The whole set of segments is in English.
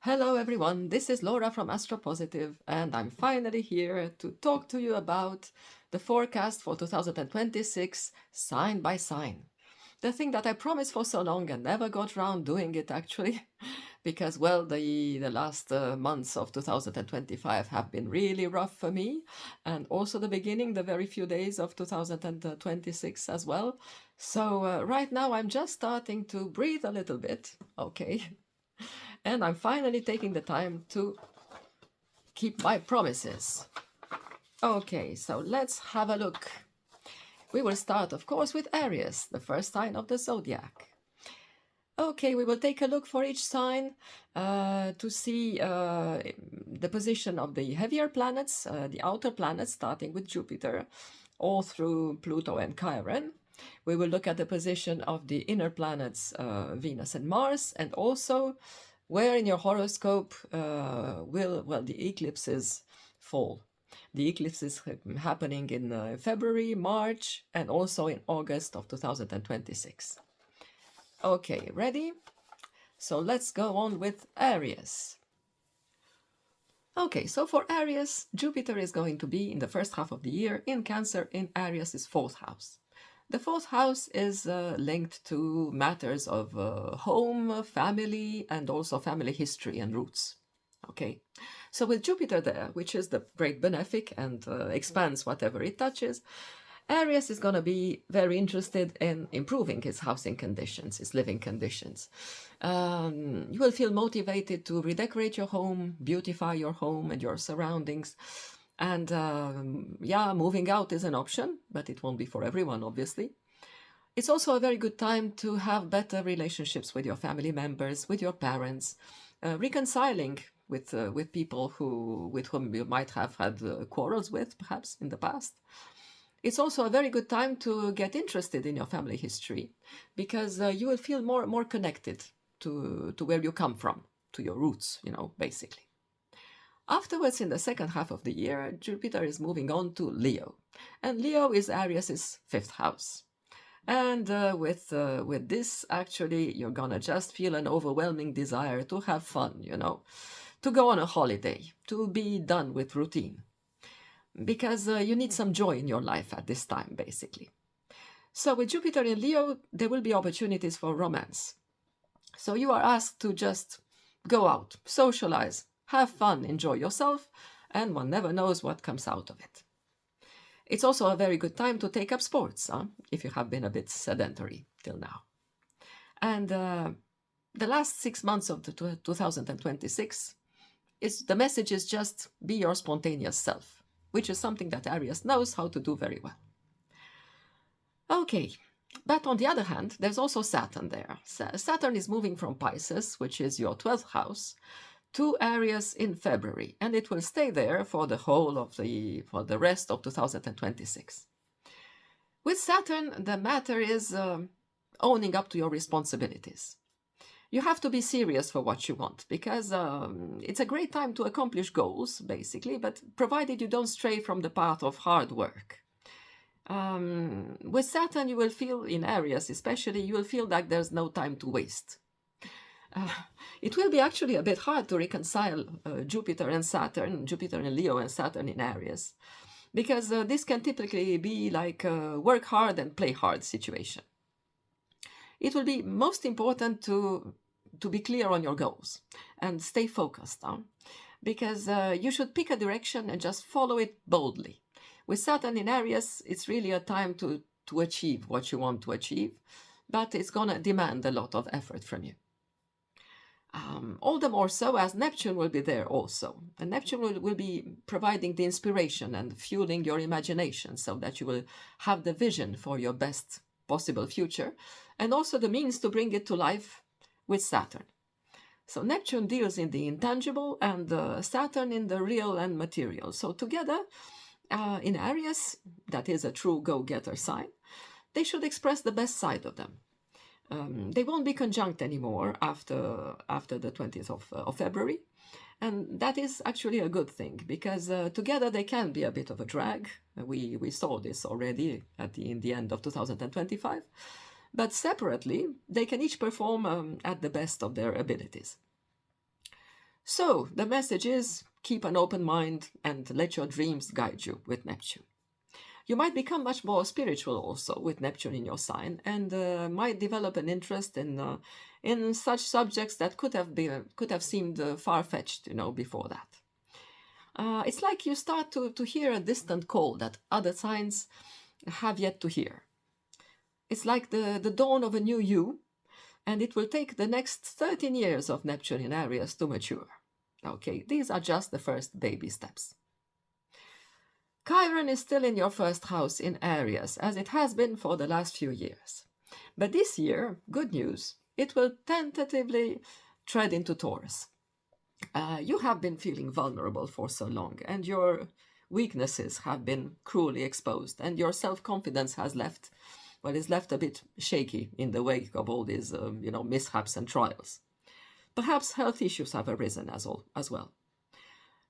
Hello everyone, this is Laura from Astropositive, and I'm finally here to talk to you about the forecast for 2026 sign by sign. The thing that I promised for so long and never got around doing it actually, because well, the last months of 2025 have been really rough for me, and also the very few days of 2026 as well. So right now I'm just starting to breathe a little bit, okay? And I'm finally taking the time to keep my promises. Okay, so let's have a look. We will start, of course, with Aries, the first sign of the zodiac. Okay, we will take a look for each sign to see the position of the heavier planets, the outer planets, starting with Jupiter, all through Pluto and Chiron. We will look at the position of the inner planets, Venus and Mars, and also where in your horoscope will the eclipses fall. The eclipse is happening in February, March, and also in August of 2026. Okay, ready? So let's go on with Aries. Okay, so for Aries, Jupiter is going to be in the first half of the year in Cancer in Aries' fourth house. The fourth house is linked to matters of home, family, and also family history and roots. Okay, so with Jupiter there, which is the great benefic and expands whatever it touches, Aries is going to be very interested in improving his housing conditions, his living conditions. You will feel motivated to redecorate your home, beautify your home and your surroundings. And yeah, moving out is an option, but it won't be for everyone, obviously. It's also a very good time to have better relationships with your family members, with your parents, reconciling with people with whom you might have had quarrels with, perhaps, in the past. It's also a very good time to get interested in your family history, because you will feel more connected to where you come from, to your roots, basically. Afterwards, in the second half of the year, Jupiter is moving on to Leo. And Leo is Aries' fifth house. And with this, actually, you're gonna just feel an overwhelming desire to have fun, to go on a holiday, to be done with routine. Because you need some joy in your life at this time, basically. So with Jupiter in Leo, there will be opportunities for romance. So you are asked to just go out, socialize, have fun, enjoy yourself, and one never knows what comes out of it. It's also a very good time to take up sports, if you have been a bit sedentary till now. And the last 6 months of 2026, the message is just be your spontaneous self, which is something that Aries knows how to do very well. Okay, but on the other hand, there's also Saturn there. Saturn is moving from Pisces, which is your 12th house, to Aries in February, and it will stay there for the rest of 2026. With Saturn, the matter is owning up to your responsibilities. You have to be serious for what you want, because it's a great time to accomplish goals, basically, but provided you don't stray from the path of hard work. With Saturn, you will feel, in Aries especially, you will feel like there's no time to waste. It will be actually a bit hard to reconcile Jupiter in Leo and Saturn in Aries, because this can typically be like a work hard and play hard situation. It will be most important to be clear on your goals and stay focused, because you should pick a direction and just follow it boldly. With Saturn in Aries, it's really a time to achieve what you want to achieve, but it's going to demand a lot of effort from you. All the more so as Neptune will be there also. And Neptune will be providing the inspiration and fueling your imagination, so that you will have the vision for your best possible future, and also the means to bring it to life with Saturn. So Neptune deals in the intangible and Saturn in the real and material. So together, in Aries, that is a true go-getter sign, they should express the best side of them. They won't be conjunct anymore after the 20th of February. And that is actually a good thing, because together they can be a bit of a drag. We saw this already in the end of 2025. But separately, they can each perform at the best of their abilities. So the message is keep an open mind and let your dreams guide you with Neptune. You might become much more spiritual also with Neptune in your sign, and might develop an interest in such subjects that could have seemed far-fetched, before that. It's like you start to hear a distant call that other signs have yet to hear. It's like the dawn of a new you, and it will take the next 13 years of Neptune in Aries to mature. Okay, these are just the first baby steps. Chiron is still in your first house in Aries, as it has been for the last few years. But this year, good news, it will tentatively tread into Taurus. You have been feeling vulnerable for so long, and your weaknesses have been cruelly exposed, and your self-confidence is left a bit shaky in the wake of all these, mishaps and trials. Perhaps health issues have arisen as well.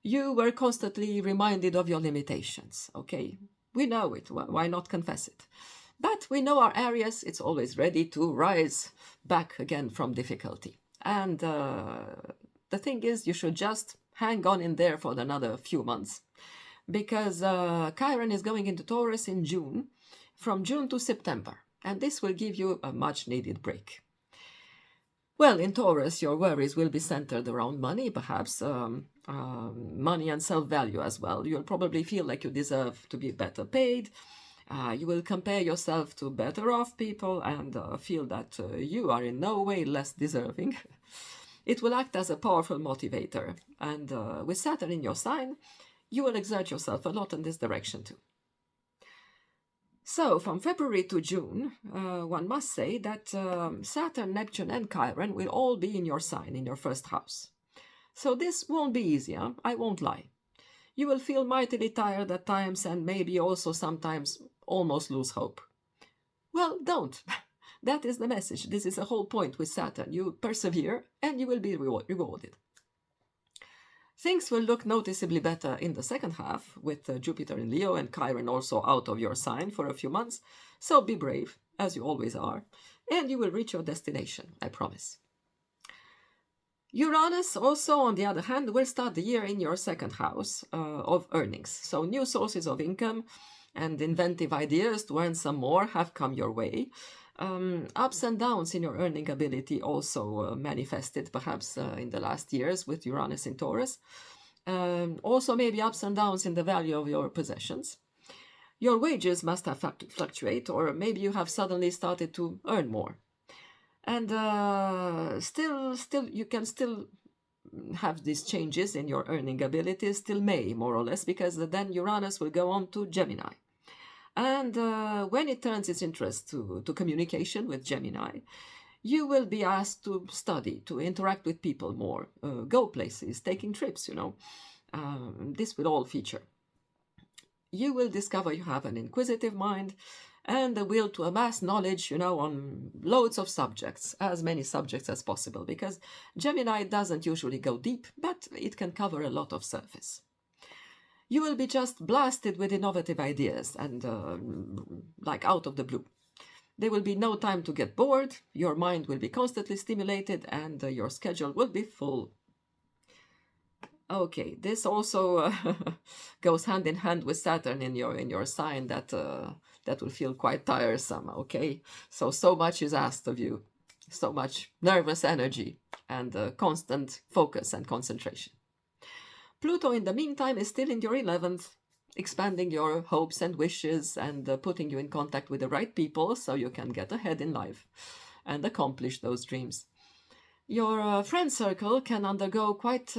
You were constantly reminded of your limitations, okay? We know it, why not confess it? But we know our Aries, it's always ready to rise back again from difficulty. And the thing is, you should just hang on in there for another few months, because Chiron is going into Taurus in June, from June to September, and this will give you a much-needed break. Well, in Taurus, your worries will be centered around money, perhaps, money and self-value as well. You'll probably feel like you deserve to be better paid. You will compare yourself to better-off people and feel that you are in no way less deserving. It will act as a powerful motivator, and with Saturn in your sign, you will exert yourself a lot in this direction too. So, from February to June, one must say that Saturn, Neptune and Chiron will all be in your sign, in your first house. So this won't be easy, huh? I won't lie. You will feel mightily tired at times and maybe also sometimes almost lose hope. Well, don't. That is the message. This is the whole point with Saturn. You persevere and you will be rewarded. Things will look noticeably better in the second half, with Jupiter in Leo and Chiron also out of your sign for a few months. So be brave, as you always are, and you will reach your destination, I promise. Uranus also, on the other hand, will start the year in your second house of earnings. So new sources of income and inventive ideas to earn some more have come your way. Ups and downs in your earning ability also manifested perhaps in the last years with Uranus in Taurus. Also maybe ups and downs in the value of your possessions. Your wages must have fluctuate, or maybe you have suddenly started to earn more. And still you can still have these changes in your earning abilities till May, more or less, because then Uranus will go on to Gemini. And when it turns its interest to communication with Gemini, you will be asked to study, to interact with people more, go places, taking trips, This will all feature. You will discover you have an inquisitive mind and the will to amass knowledge, on loads of subjects, as many subjects as possible, because Gemini doesn't usually go deep, but it can cover a lot of surface. You will be just blasted with innovative ideas and like out of the blue. There will be no time to get bored, your mind will be constantly stimulated, and your schedule will be full. Okay, this also goes hand in hand with Saturn in your sign that will feel quite tiresome, okay? So much is asked of you, so much nervous energy and constant focus and concentration. Pluto, in the meantime, is still in your 11th, expanding your hopes and wishes and putting you in contact with the right people so you can get ahead in life and accomplish those dreams. Your friend circle can undergo quite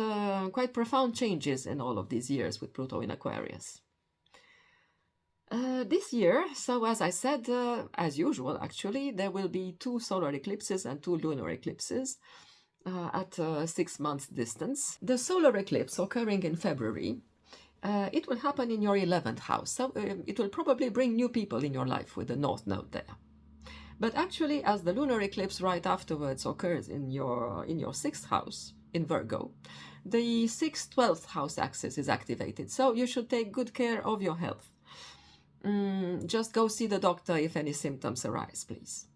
profound changes in all of these years with Pluto in Aquarius. This year, so as I said, as usual actually, there will be 2 solar eclipses and 2 lunar eclipses at 6 months distance. The solar eclipse occurring in February, it will happen in your 11th house, so it will probably bring new people in your life with the North Node there. But actually, as the lunar eclipse right afterwards occurs in your 6th house, in Virgo, the 6th-12th house axis is activated, so you should take good care of your health. Just go see the doctor if any symptoms arise, please.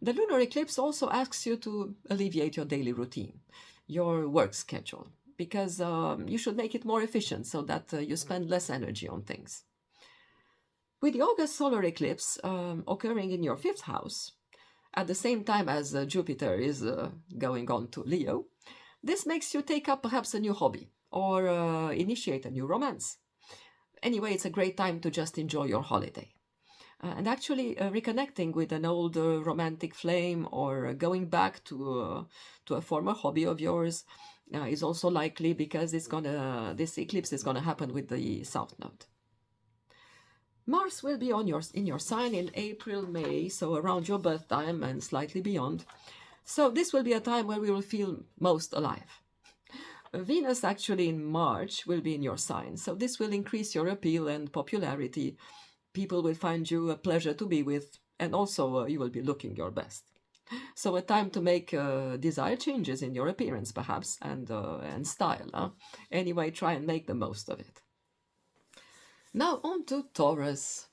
The lunar eclipse also asks you to alleviate your daily routine, your work schedule. because you should make it more efficient so that you spend less energy on things. With the August solar eclipse occurring in your 5th house, at the same time as Jupiter is going on to Leo, this makes you take up perhaps a new hobby or initiate a new romance. Anyway, it's a great time to just enjoy your holiday. And actually reconnecting with an old romantic flame or going back to a former hobby of yours is also likely, because this eclipse is gonna happen with the South Node. Mars will be in your sign in April, May, so around your birth time and slightly beyond. So this will be a time where we will feel most alive. Venus actually in March will be in your sign, so this will increase your appeal and popularity. People will find you a pleasure to be with, and also you will be looking your best. So a time to make desired changes in your appearance, perhaps, and style. Anyway, try and make the most of it. Now on to Taurus.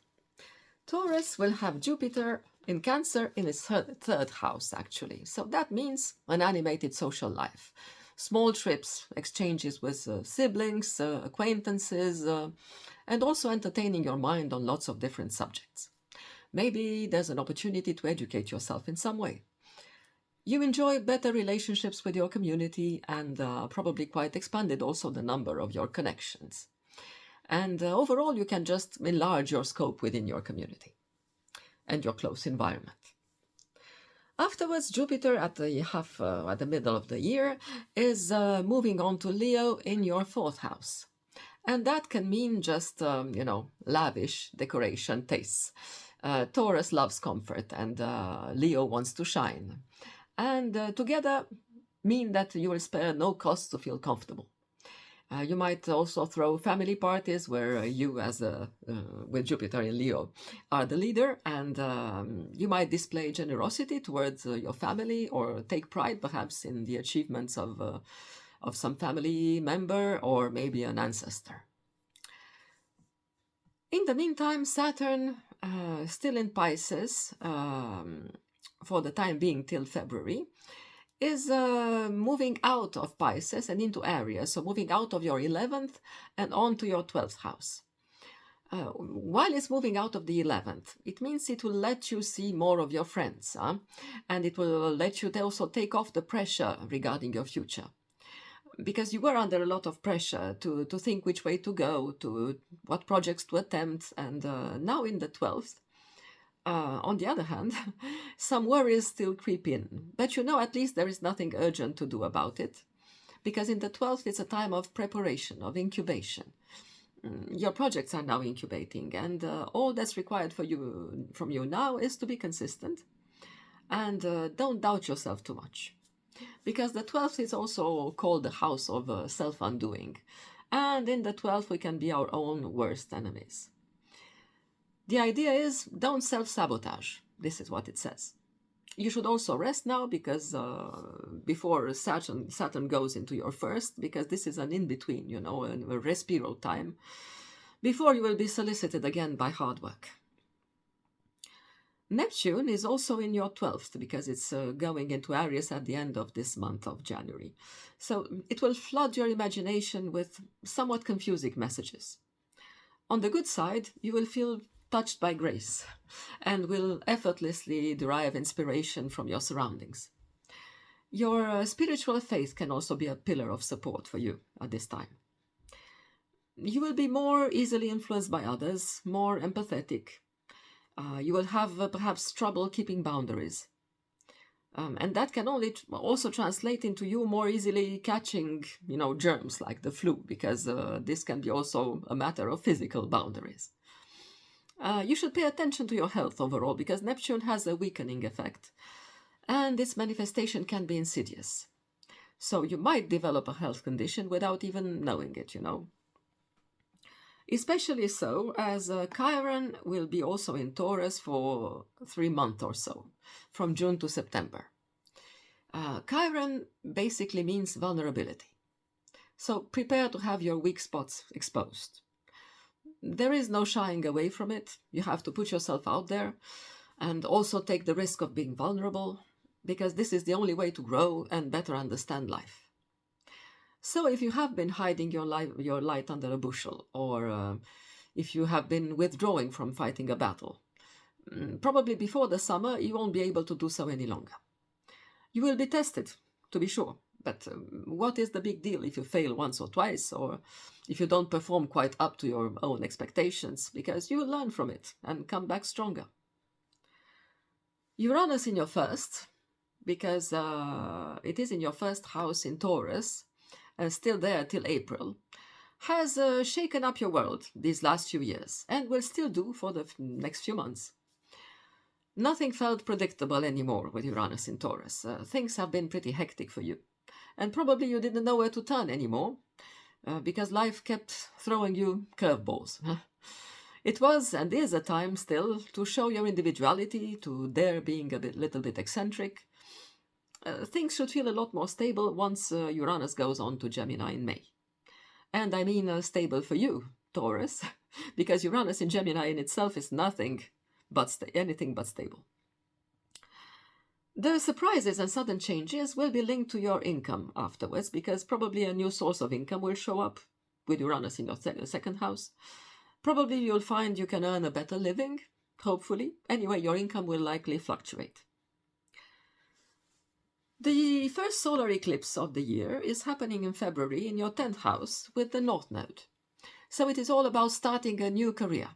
Taurus will have Jupiter in Cancer in its third house, actually. So that means an animated social life. Small trips, exchanges with siblings, acquaintances, and also entertaining your mind on lots of different subjects. Maybe there's an opportunity to educate yourself in some way. You enjoy better relationships with your community and probably quite expanded also the number of your connections. And overall, you can just enlarge your scope within your community and your close environment. Afterwards, Jupiter at the middle of the year is moving on to Leo in your 4th house. And that can mean just, lavish decoration tastes. Taurus loves comfort and Leo wants to shine. And together mean that you will spare no cost to feel comfortable. You might also throw family parties where you, with Jupiter in Leo, are the leader, and you might display generosity towards your family or take pride perhaps in the achievements of some family member or maybe an ancestor. In the meantime, Saturn, still in Pisces for the time being till February, is moving out of Pisces and into Aries, so moving out of your 11th and on to your 12th house. While it's moving out of the 11th, it means it will let you see more of your friends, and it will let you also take off the pressure regarding your future. Because you were under a lot of pressure to think which way to go, to what projects to attempt, and now in the 12th, on the other hand, some worries still creep in, but at least there is nothing urgent to do about it, because in the 12th it's a time of preparation, of incubation. Your projects are now incubating, and all that's required from you now is to be consistent, and don't doubt yourself too much, because the 12th is also called the house of self-undoing, and in the 12th we can be our own worst enemies. The idea is, don't self-sabotage. This is what it says. You should also rest now, because before Saturn goes into your 1st, because this is an in-between, a respiral time, before you will be solicited again by hard work. Neptune is also in your 12th, because it's going into Aries at the end of this month of January. So it will flood your imagination with somewhat confusing messages. On the good side, you will feel touched by grace and will effortlessly derive inspiration from your surroundings. Your spiritual faith can also be a pillar of support for you at this time. You will be more easily influenced by others, more empathetic. You will have perhaps trouble keeping boundaries. And that can also translate into you more easily catching, germs like the flu, because this can be also a matter of physical boundaries. You should pay attention to your health overall, because Neptune has a weakening effect, and its manifestation can be insidious. So you might develop a health condition without even knowing it, Especially so as Chiron will be also in Taurus for 3 months or so, from June to September. Chiron basically means vulnerability. So prepare to have your weak spots exposed. There is no shying away from it. You have to put yourself out there and also take the risk of being vulnerable, because this is the only way to grow and better understand life. So if you have been hiding your light under a bushel, or if you have been withdrawing from fighting a battle, probably before the summer you won't be able to do so any longer. You will be tested, to be sure, but what is the big deal if you fail once or twice, or if you don't perform quite up to your own expectations, because you will learn from it and come back stronger. Uranus in your first, because it is in your first house in Taurus, still there till April, has shaken up your world these last few years, and will still do for the next few months. Nothing felt predictable anymore with Uranus in Taurus. Things have been pretty hectic for you. And probably you didn't know where to turn anymore, because life kept throwing you curveballs. It was and is a time still to show your individuality, to dare being little bit eccentric. Things should feel a lot more stable once Uranus goes on to Gemini in May. And I mean stable for you, Taurus, because Uranus in Gemini in itself is anything but stable. The surprises and sudden changes will be linked to your income afterwards, because probably a new source of income will show up with Uranus in your second house. Probably you'll find you can earn a better living, hopefully. Anyway, your income will likely fluctuate. The first solar eclipse of the year is happening in February in your 10th house with the North Node. So it is all about starting a new career,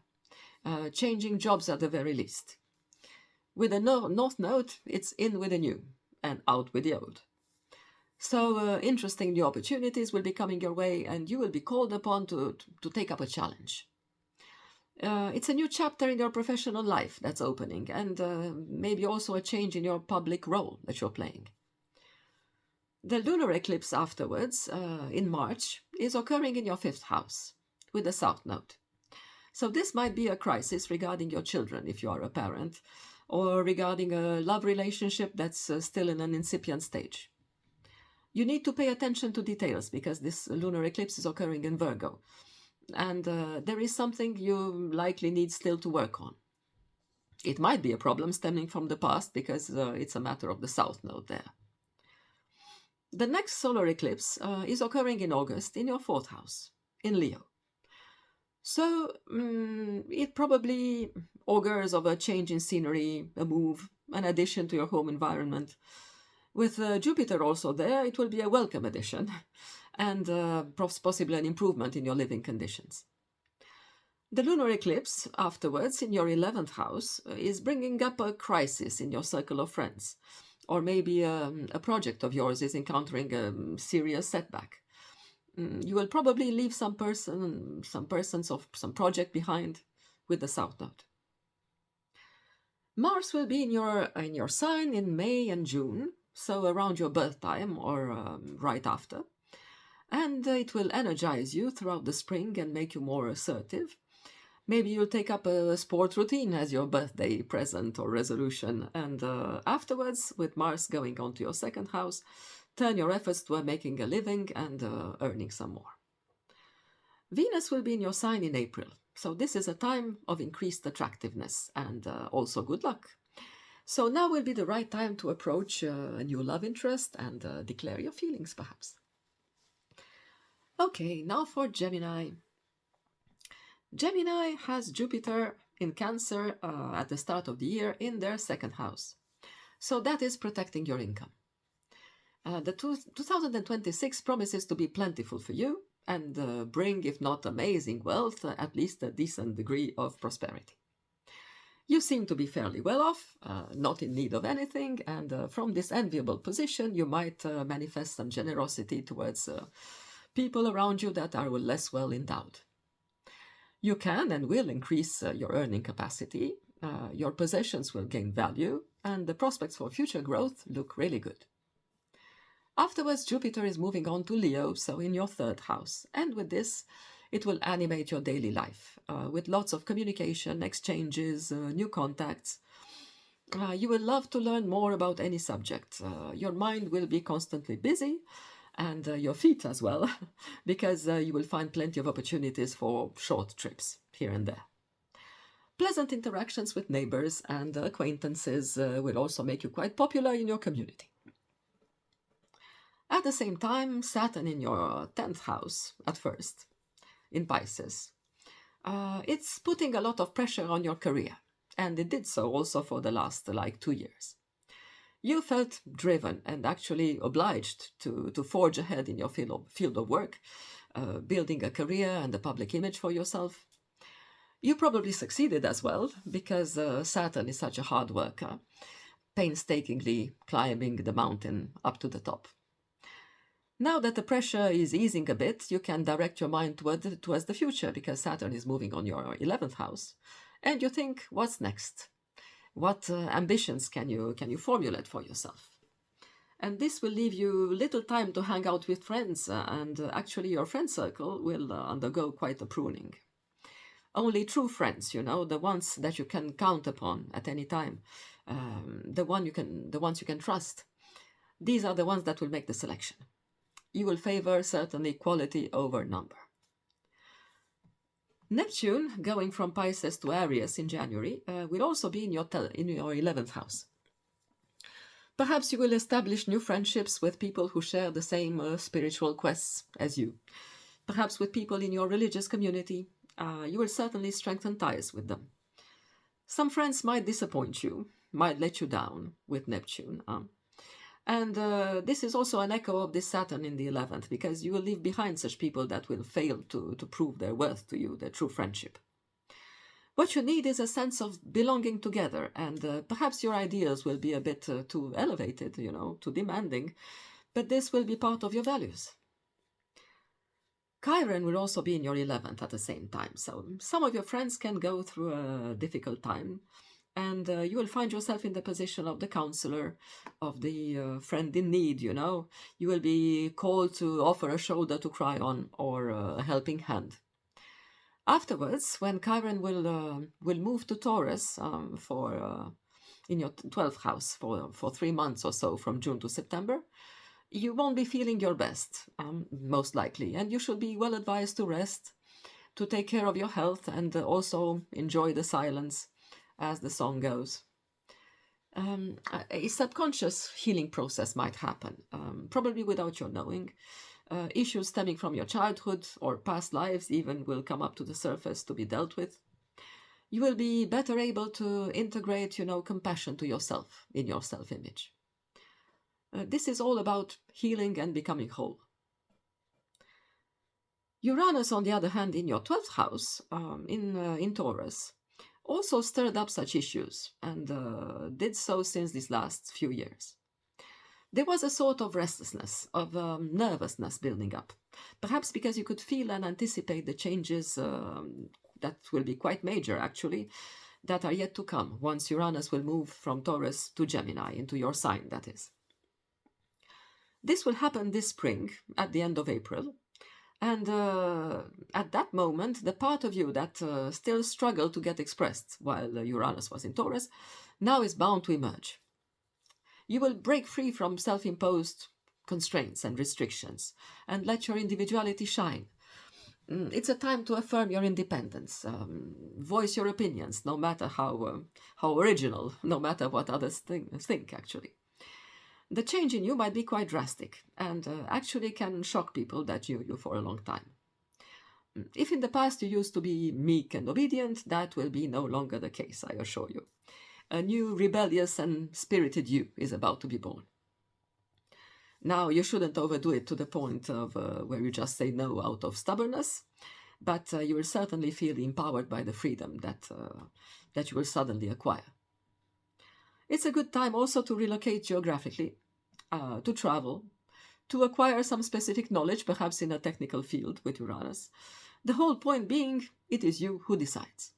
changing jobs at the very least. With the North Node, it's in with the new and out with the old. So interesting new opportunities will be coming your way, and you will be called upon to take up a challenge. It's a new chapter in your professional life that's opening, and maybe also a change in your public role that you're playing. The lunar eclipse afterwards, in March, is occurring in your 5th house with the South Node. So this might be a crisis regarding your children if you are a parent, or regarding a love relationship that's still in an incipient stage. You need to pay attention to details, because this lunar eclipse is occurring in Virgo, and there is something you likely need still to work on. It might be a problem stemming from the past, because it's a matter of the South Node there. The next solar eclipse is occurring in August in your 4th house, in Leo. So it probably augurs of a change in scenery, a move, an addition to your home environment. With Jupiter also there, it will be a welcome addition, and possibly an improvement in your living conditions. The lunar eclipse afterwards in your 11th house is bringing up a crisis in your circle of friends, or maybe a project of yours is encountering a serious setback. You will probably leave some project behind with the South Node. Mars will be in your sign in May and June, so around your birth time or right after, and it will energize you throughout the spring and make you more assertive. Maybe you'll take up a sport routine as your birthday present or resolution, and afterwards, with Mars going on to your 2nd house, turn your efforts toward making a living and earning some more. Venus will be in your sign in April, so this is a time of increased attractiveness and also good luck. So now will be the right time to approach a new love interest and declare your feelings, perhaps. Okay, now for Gemini. Gemini has Jupiter in Cancer at the start of the year in their 2nd house. So that is protecting your income. The 2026 promises to be plentiful for you and bring, if not amazing wealth, at least a decent degree of prosperity. You seem to be fairly well off, not in need of anything, and from this enviable position you might manifest some generosity towards people around you that are less well endowed. You can and will increase your earning capacity, your possessions will gain value, and the prospects for future growth look really good. Afterwards, Jupiter is moving on to Leo, so in your 3rd house, and with this, it will animate your daily life with lots of communication, exchanges, new contacts. You will love to learn more about any subject. Your mind will be constantly busy, and your feet as well, because you will find plenty of opportunities for short trips here and there. Pleasant interactions with neighbors and acquaintances will also make you quite popular in your community. At the same time, Saturn in your 10th house, at first, in Pisces, it's putting a lot of pressure on your career. And it did so also for the last, 2 years. You felt driven and actually obliged to forge ahead in your field of work, building a career and a public image for yourself. You probably succeeded as well, because Saturn is such a hard worker, painstakingly climbing the mountain up to the top. Now that the pressure is easing a bit, you can direct your mind towards the future, because Saturn is moving on your 11th house. And you think, what's next? What ambitions can you formulate for yourself? And this will leave you little time to hang out with friends, and actually your friend circle will undergo quite a pruning. Only true friends, the ones that you can count upon at any time, the ones you can trust. These are the ones that will make the selection. You will favor certainly quality over number. Neptune, going from Pisces to Aries in January, will also be in your 11th house. Perhaps you will establish new friendships with people who share the same spiritual quests as you. Perhaps with people in your religious community. You will certainly strengthen ties with them. Some friends might disappoint you, might let you down with Neptune. And this is also an echo of this Saturn in the 11th, because you will leave behind such people that will fail to prove their worth to you, their true friendship. What you need is a sense of belonging together, and perhaps your ideas will be a bit too elevated, too demanding, but this will be part of your values. Chiron will also be in your 11th at the same time, so some of your friends can go through a difficult time, and you will find yourself in the position of the counselor, of the friend in need, You will be called to offer a shoulder to cry on, or a helping hand. Afterwards, when Chiron will move to Taurus in your 12th house for 3 months or so, from June to September, you won't be feeling your best, most likely, and you should be well advised to rest, to take care of your health, and also enjoy the silence, as the song goes. A subconscious healing process might happen, probably without your knowing. Issues stemming from your childhood or past lives even will come up to the surface to be dealt with. You will be better able to integrate, compassion to yourself in your self-image. This is all about healing and becoming whole. Uranus, on the other hand, in your 12th house, in Taurus, also stirred up such issues, and did so since these last few years. There was a sort of restlessness, of nervousness building up, perhaps because you could feel and anticipate the changes that will be quite major, actually, that are yet to come once Uranus will move from Taurus to Gemini, into your sign, that is. This will happen this spring, at the end of April, and at that moment, the part of you that still struggled to get expressed while Uranus was in Taurus, now is bound to emerge. You will break free from self-imposed constraints and restrictions, and let your individuality shine. It's a time to affirm your independence, voice your opinions, no matter how original, no matter what others think, actually. The change in you might be quite drastic, and actually can shock people that knew you for a long time. If in the past you used to be meek and obedient, that will be no longer the case, I assure you. A new rebellious and spirited you is about to be born. Now, you shouldn't overdo it to the point of where you just say no out of stubbornness, but you will certainly feel empowered by the freedom that you will suddenly acquire. It's a good time also to relocate geographically, to travel, to acquire some specific knowledge, perhaps in a technical field with Uranus. The whole point being, it is you who decides.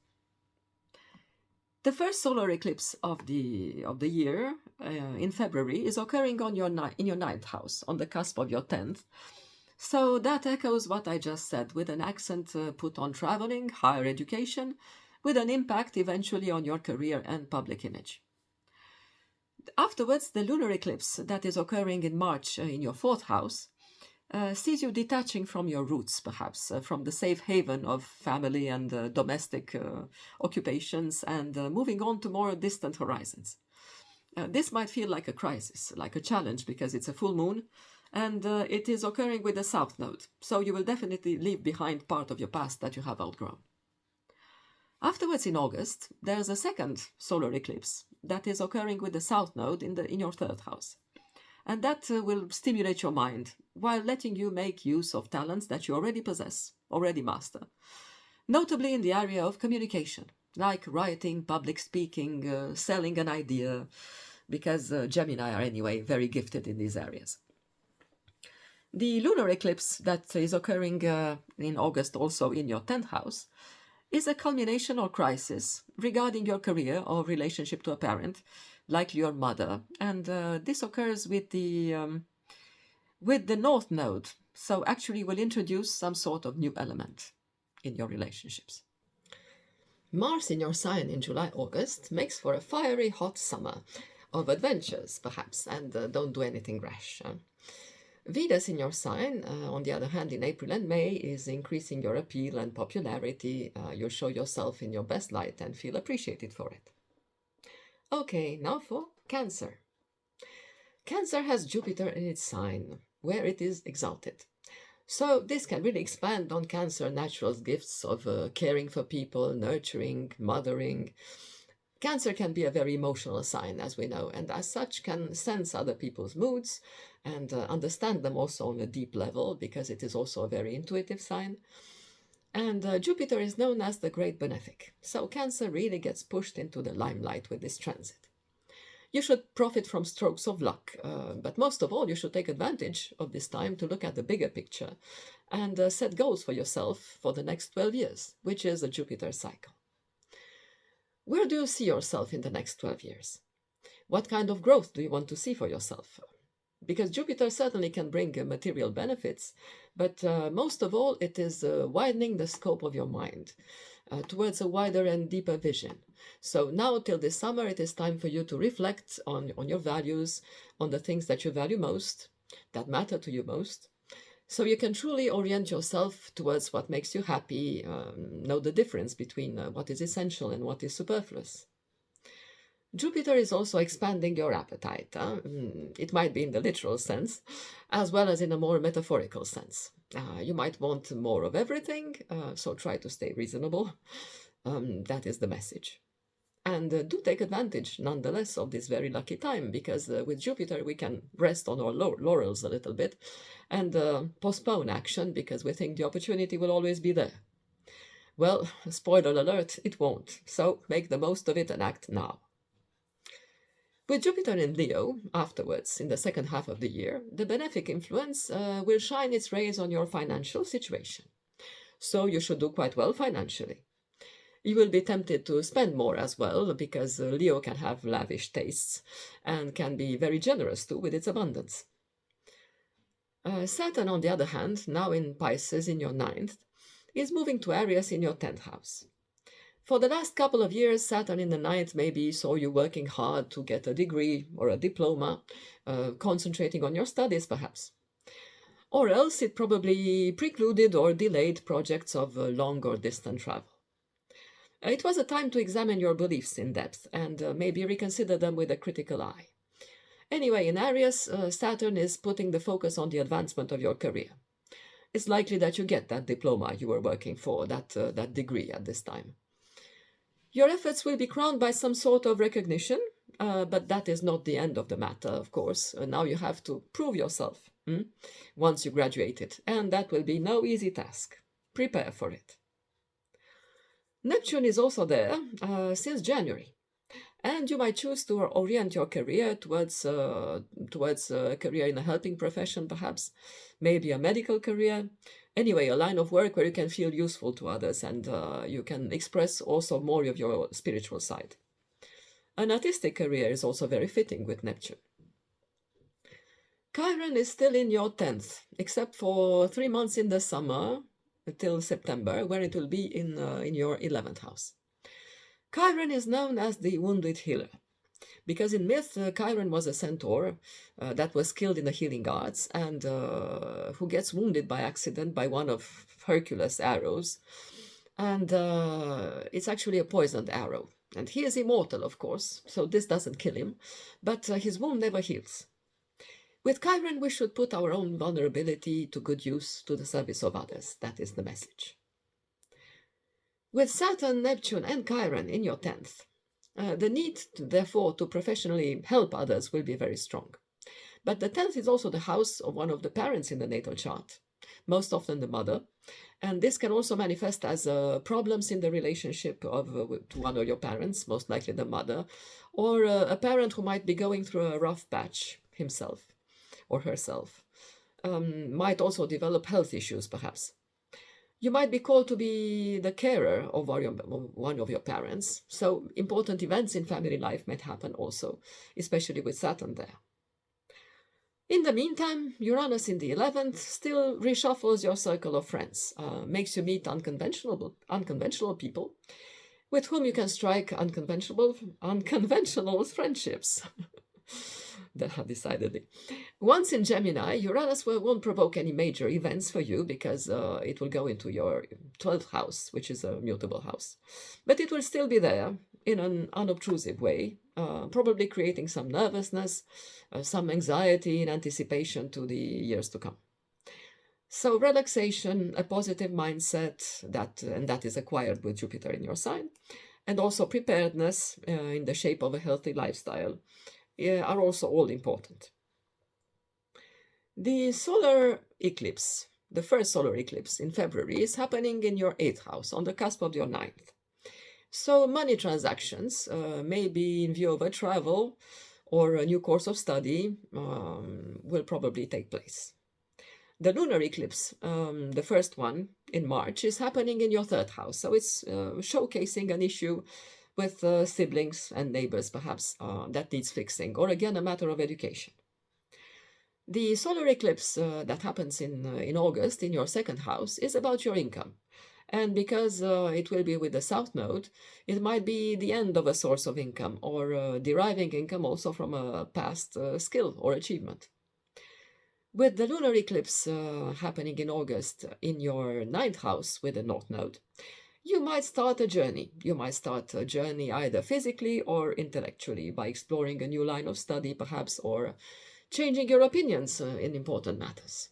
The first solar eclipse of the year, in February, is occurring in your 9th house, on the cusp of your 10th. So that echoes what I just said, with an accent put on traveling, higher education, with an impact eventually on your career and public image. Afterwards, the lunar eclipse that is occurring in March in your 4th house sees you detaching from your roots, perhaps, from the safe haven of family and domestic occupations, and moving on to more distant horizons. This might feel like a crisis, like a challenge, because it's a full moon, And it is occurring with the South Node, so you will definitely leave behind part of your past that you have outgrown. Afterwards, in August, there's a second solar eclipse that is occurring with the South Node in your third house. And that will stimulate your mind while letting you make use of talents that you already possess, already master. Notably in the area of communication, like writing, public speaking, selling an idea, because Gemini are anyway very gifted in these areas. The lunar eclipse that is occurring in August also in your 10th house is a culmination or crisis regarding your career or relationship to a parent, like your mother. And this occurs with the North Node, so actually will introduce some sort of new element in your relationships. Mars in your sign in July, August makes for a fiery hot summer of adventures, perhaps, and don't do anything rash. Venus in your sign, on the other hand, in April and May, is increasing your appeal and popularity. You'll show yourself in your best light and feel appreciated for it. Okay, now for Cancer. Cancer has Jupiter in its sign, where it is exalted. So this can really expand on Cancer natural gifts of caring for people, nurturing, mothering. Cancer can be a very emotional sign, as we know, and as such can sense other people's moods and understand them also on a deep level, because it is also a very intuitive sign. And Jupiter is known as the Great Benefic, so Cancer really gets pushed into the limelight with this transit. You should profit from strokes of luck, but most of all, you should take advantage of this time to look at the bigger picture and set goals for yourself for the next 12 years, which is a Jupiter cycle. Where do you see yourself in the next 12 years? What kind of growth do you want to see for yourself? Because Jupiter certainly can bring material benefits, but most of all, it is widening the scope of your mind towards a wider and deeper vision. So now till this summer, it is time for you to reflect on your values, on the things that you value most, that matter to you most, so you can truly orient yourself towards what makes you happy, know the difference between what is essential and what is superfluous. Jupiter is also expanding your appetite. It might be in the literal sense, as well as in a more metaphorical sense. You might want more of everything, so try to stay reasonable. That is the message. And do take advantage, nonetheless, of this very lucky time, because with Jupiter we can rest on our laurels a little bit and postpone action, because we think the opportunity will always be there. Well, spoiler alert, it won't. So make the most of it and act now. With Jupiter in Leo, afterwards, in the second half of the year, the benefic influence will shine its rays on your financial situation. So you should do quite well financially. You will be tempted to spend more as well, because Leo can have lavish tastes and can be very generous too with its abundance. Saturn, on the other hand, now in Pisces in your 9th, is moving to Aries in your 10th house. For the last couple of years, Saturn in the 9th maybe saw you working hard to get a degree or a diploma, concentrating on your studies perhaps. Or else it probably precluded or delayed projects of long or distant travel. It was a time to examine your beliefs in depth and maybe reconsider them with a critical eye. Anyway, in Aries, Saturn is putting the focus on the advancement of your career. It's likely that you get that diploma you were working for, that degree at this time. Your efforts will be crowned by some sort of recognition, but that is not the end of the matter, of course. Now you have to prove yourself once you graduated, and that will be no easy task. Prepare for it. Neptune is also there since January, and you might choose to orient your career towards a career in a helping profession, perhaps, maybe a medical career. Anyway, a line of work where you can feel useful to others and you can express also more of your spiritual side. An artistic career is also very fitting with Neptune. Chiron is still in your 10th, except for 3 months in the summer until September, where it will be in your 11th house. Chiron is known as the wounded healer, because in myth, Chiron was a centaur that was skilled in the healing arts and who gets wounded by accident by one of Hercules' arrows. And it's actually a poisoned arrow. And he is immortal, of course, so this doesn't kill him, but his wound never heals. With Chiron, we should put our own vulnerability to good use to the service of others. That is the message. With Saturn, Neptune, and Chiron in your 10th, the need, therefore, to professionally help others will be very strong. But the 10th is also the house of one of the parents in the natal chart, most often the mother. And this can also manifest as problems in the relationship to one of your parents, most likely the mother, or a parent who might be going through a rough patch himself or herself. Might also develop health issues, perhaps. You might be called to be the carer of one of your parents, so important events in family life might happen also, especially with Saturn there. In the meantime, Uranus in the 11th still reshuffles your circle of friends, makes you meet unconventional people with whom you can strike unconventional friendships. Decidedly. Once in Gemini, Uranus won't provoke any major events for you because it will go into your 12th house, which is a mutable house. But it will still be there in an unobtrusive way, probably creating some nervousness, some anxiety in anticipation to the years to come. So relaxation, a positive mindset, that is acquired with Jupiter in your sign, and also preparedness in the shape of a healthy lifestyle are also all important. The solar eclipse, the first solar eclipse in February, is happening in your 8th house, on the cusp of your 9th. So money transactions, maybe in view of a travel or a new course of study, will probably take place. The lunar eclipse, the first one in March, is happening in your 3rd house, so it's showcasing an issue with siblings and neighbors, perhaps, that needs fixing, or again, a matter of education. The solar eclipse that happens in August in your 2nd house is about your income. And because it will be with the South Node, it might be the end of a source of income or deriving income also from a past skill or achievement. With the lunar eclipse happening in August in your 9th house with the North Node, you might start a journey. You might start a journey either physically or intellectually by exploring a new line of study, perhaps, or changing your opinions in important matters.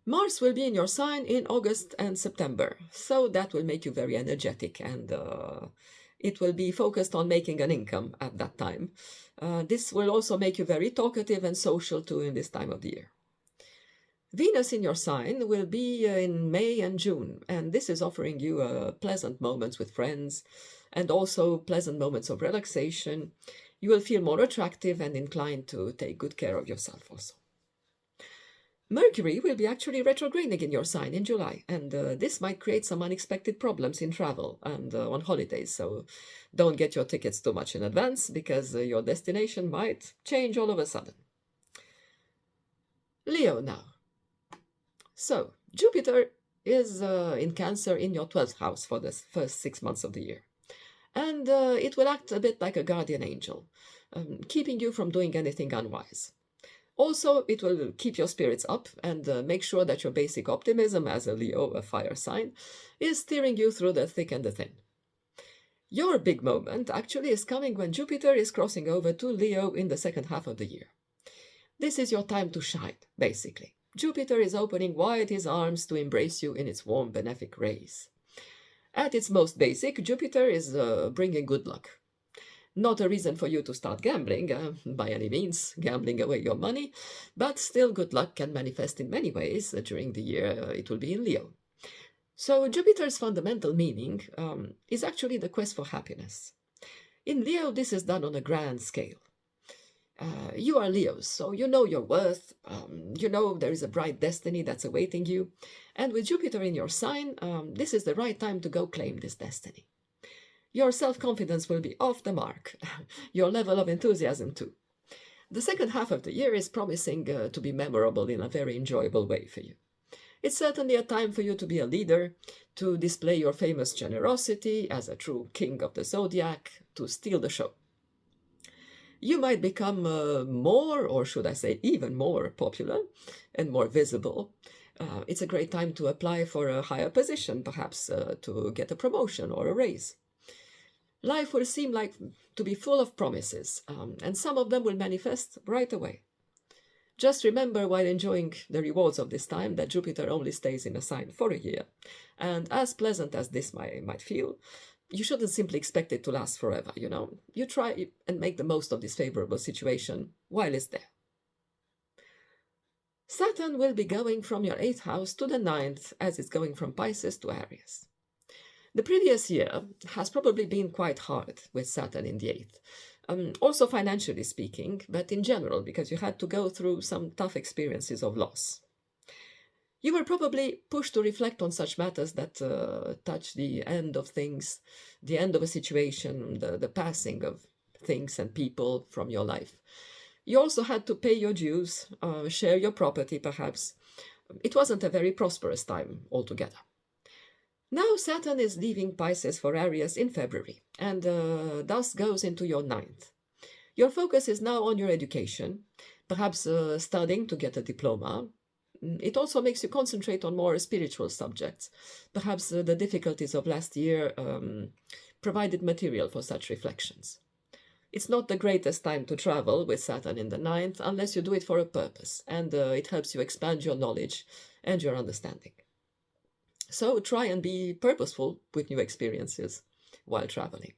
Mars will be in your sign in August and September, so that will make you very energetic, and it will be focused on making an income at that time. This will also make you very talkative and social too in this time of the year. Venus in your sign will be in May and June, and this is offering you pleasant moments with friends and also pleasant moments of relaxation. You will feel more attractive and inclined to take good care of yourself also. Mercury will be actually retrograding in your sign in July, and this might create some unexpected problems in travel and on holidays, so don't get your tickets too much in advance because your destination might change all of a sudden. Leo now. So, Jupiter is in Cancer in your 12th house for the first 6 months of the year. And it will act a bit like a guardian angel, keeping you from doing anything unwise. Also, it will keep your spirits up and make sure that your basic optimism as a Leo, a fire sign, is steering you through the thick and the thin. Your big moment actually is coming when Jupiter is crossing over to Leo in the second half of the year. This is your time to shine, basically. Jupiter is opening wide his arms to embrace you in its warm, benefic rays. At its most basic, Jupiter is bringing good luck. Not a reason for you to start gambling, by any means, gambling away your money, but still good luck can manifest in many ways during the year. It will be in Leo. So Jupiter's fundamental meaning is actually the quest for happiness. In Leo, this is done on a grand scale. You are Leos, so you know your worth, you know there is a bright destiny that's awaiting you, and with Jupiter in your sign, this is the right time to go claim this destiny. Your self-confidence will be off the mark, your level of enthusiasm too. The second half of the year is promising to be memorable in a very enjoyable way for you. It's certainly a time for you to be a leader, to display your famous generosity as a true king of the zodiac, to steal the show. You might become more, or should I say even more popular and more visible. It's a great time to apply for a higher position, perhaps to get a promotion or a raise. Life will seem like to be full of promises, and some of them will manifest right away. Just remember while enjoying the rewards of this time that Jupiter only stays in a sign for a year. And as pleasant as this might feel, you shouldn't simply expect it to last forever, you know. You try and make the most of this favorable situation while it's there. Saturn will be going from your 8th house to the 9th as it's going from Pisces to Aries. The previous year has probably been quite hard with Saturn in the 8th. Also financially speaking, but in general, because you had to go through some tough experiences of loss. You were probably pushed to reflect on such matters that touch the end of things, the end of a situation, the passing of things and people from your life. You also had to pay your dues, share your property perhaps. It wasn't a very prosperous time altogether. Now Saturn is leaving Pisces for Aries in February, and thus goes into your 9th. Your focus is now on your education, perhaps studying to get a diploma. It also makes you concentrate on more spiritual subjects. Perhaps the difficulties of last year provided material for such reflections. It's not the greatest time to travel with Saturn in the 9th unless you do it for a purpose, and it helps you expand your knowledge and your understanding. So try and be purposeful with new experiences while traveling.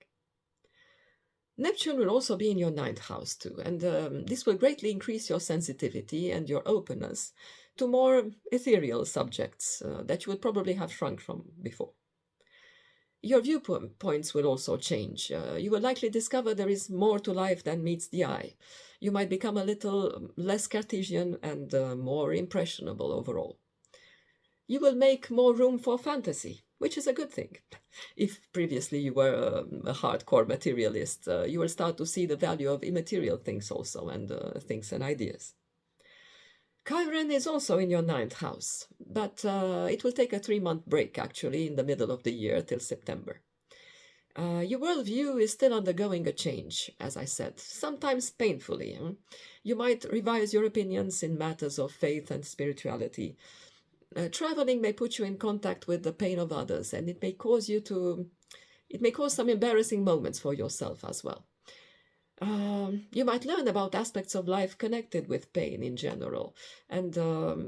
Neptune will also be in your 9th house too, and this will greatly increase your sensitivity and your openness to more ethereal subjects that you would probably have shrunk from before. Your viewpoints will also change. You will likely discover there is more to life than meets the eye. You might become a little less Cartesian and more impressionable overall. You will make more room for fantasy, which is a good thing. If previously you were a hardcore materialist, you will start to see the value of immaterial things also, and things and ideas. Chiron is also in your 9th house, but it will take a 3-month break actually in the middle of the year till September. Your worldview is still undergoing a change, as I said, sometimes painfully. You might revise your opinions in matters of faith and spirituality. Traveling may put you in contact with the pain of others, and it may cause some embarrassing moments for yourself as well. You might learn about aspects of life connected with pain in general, and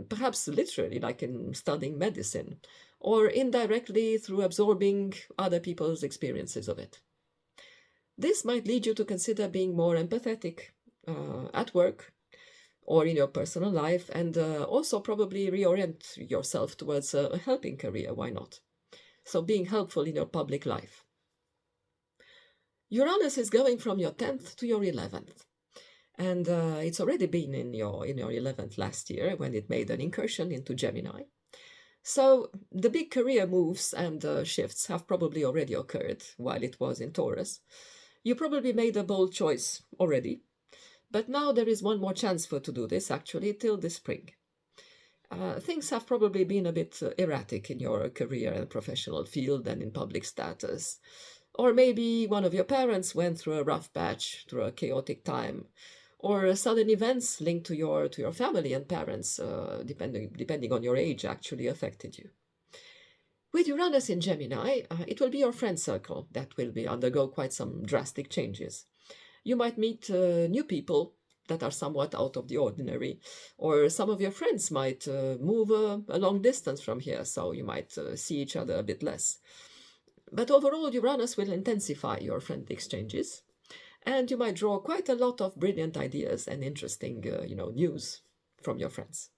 perhaps literally, like in studying medicine, or indirectly through absorbing other people's experiences of it. This might lead you to consider being more empathetic at work or in your personal life, and also probably reorient yourself towards a helping career, why not? So being helpful in your public life. Uranus is going from your 10th to your 11th, and it's already been in your 11th last year when it made an incursion into Gemini. So the big career moves and shifts have probably already occurred while it was in Taurus. You probably made a bold choice already, but now there is one more chance to do this, actually, till the spring. Things have probably been a bit erratic in your career and professional field and in public status. Or maybe one of your parents went through a rough patch, through a chaotic time. Or sudden events linked to your family and parents, depending on your age, actually affected you. With Uranus in Gemini, it will be your friend circle that will undergo quite some drastic changes. You might meet new people that are somewhat out of the ordinary, or some of your friends might move a long distance from here, so you might see each other a bit less. But overall, Uranus will intensify your friendly exchanges, and you might draw quite a lot of brilliant ideas and interesting, news from your friends.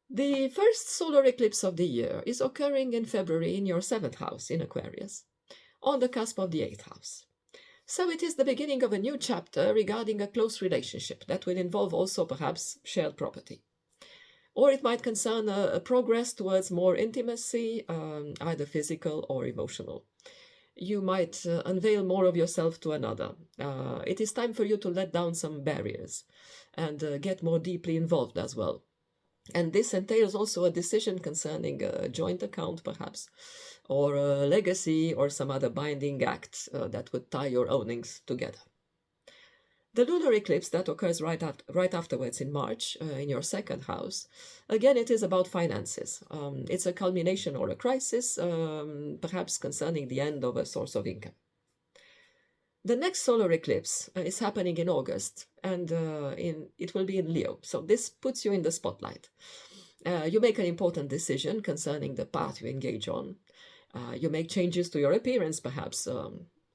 The first solar eclipse of the year is occurring in February in your 7th house in Aquarius, on the cusp of the 8th house. So it is the beginning of a new chapter regarding a close relationship that will involve also perhaps shared property. Or it might concern a progress towards more intimacy, either physical or emotional. You might unveil more of yourself to another. It is time for you to let down some barriers and get more deeply involved as well. And this entails also a decision concerning a joint account, perhaps, or a legacy or some other binding act that would tie your ownings together. The lunar eclipse that occurs right afterwards in March in your 2nd house, again, it is about finances. It's a culmination or a crisis, perhaps concerning the end of a source of income. The next solar eclipse is happening in August, and it will be in Leo. So this puts you in the spotlight. You make an important decision concerning the path you engage on. You make changes to your appearance, perhaps.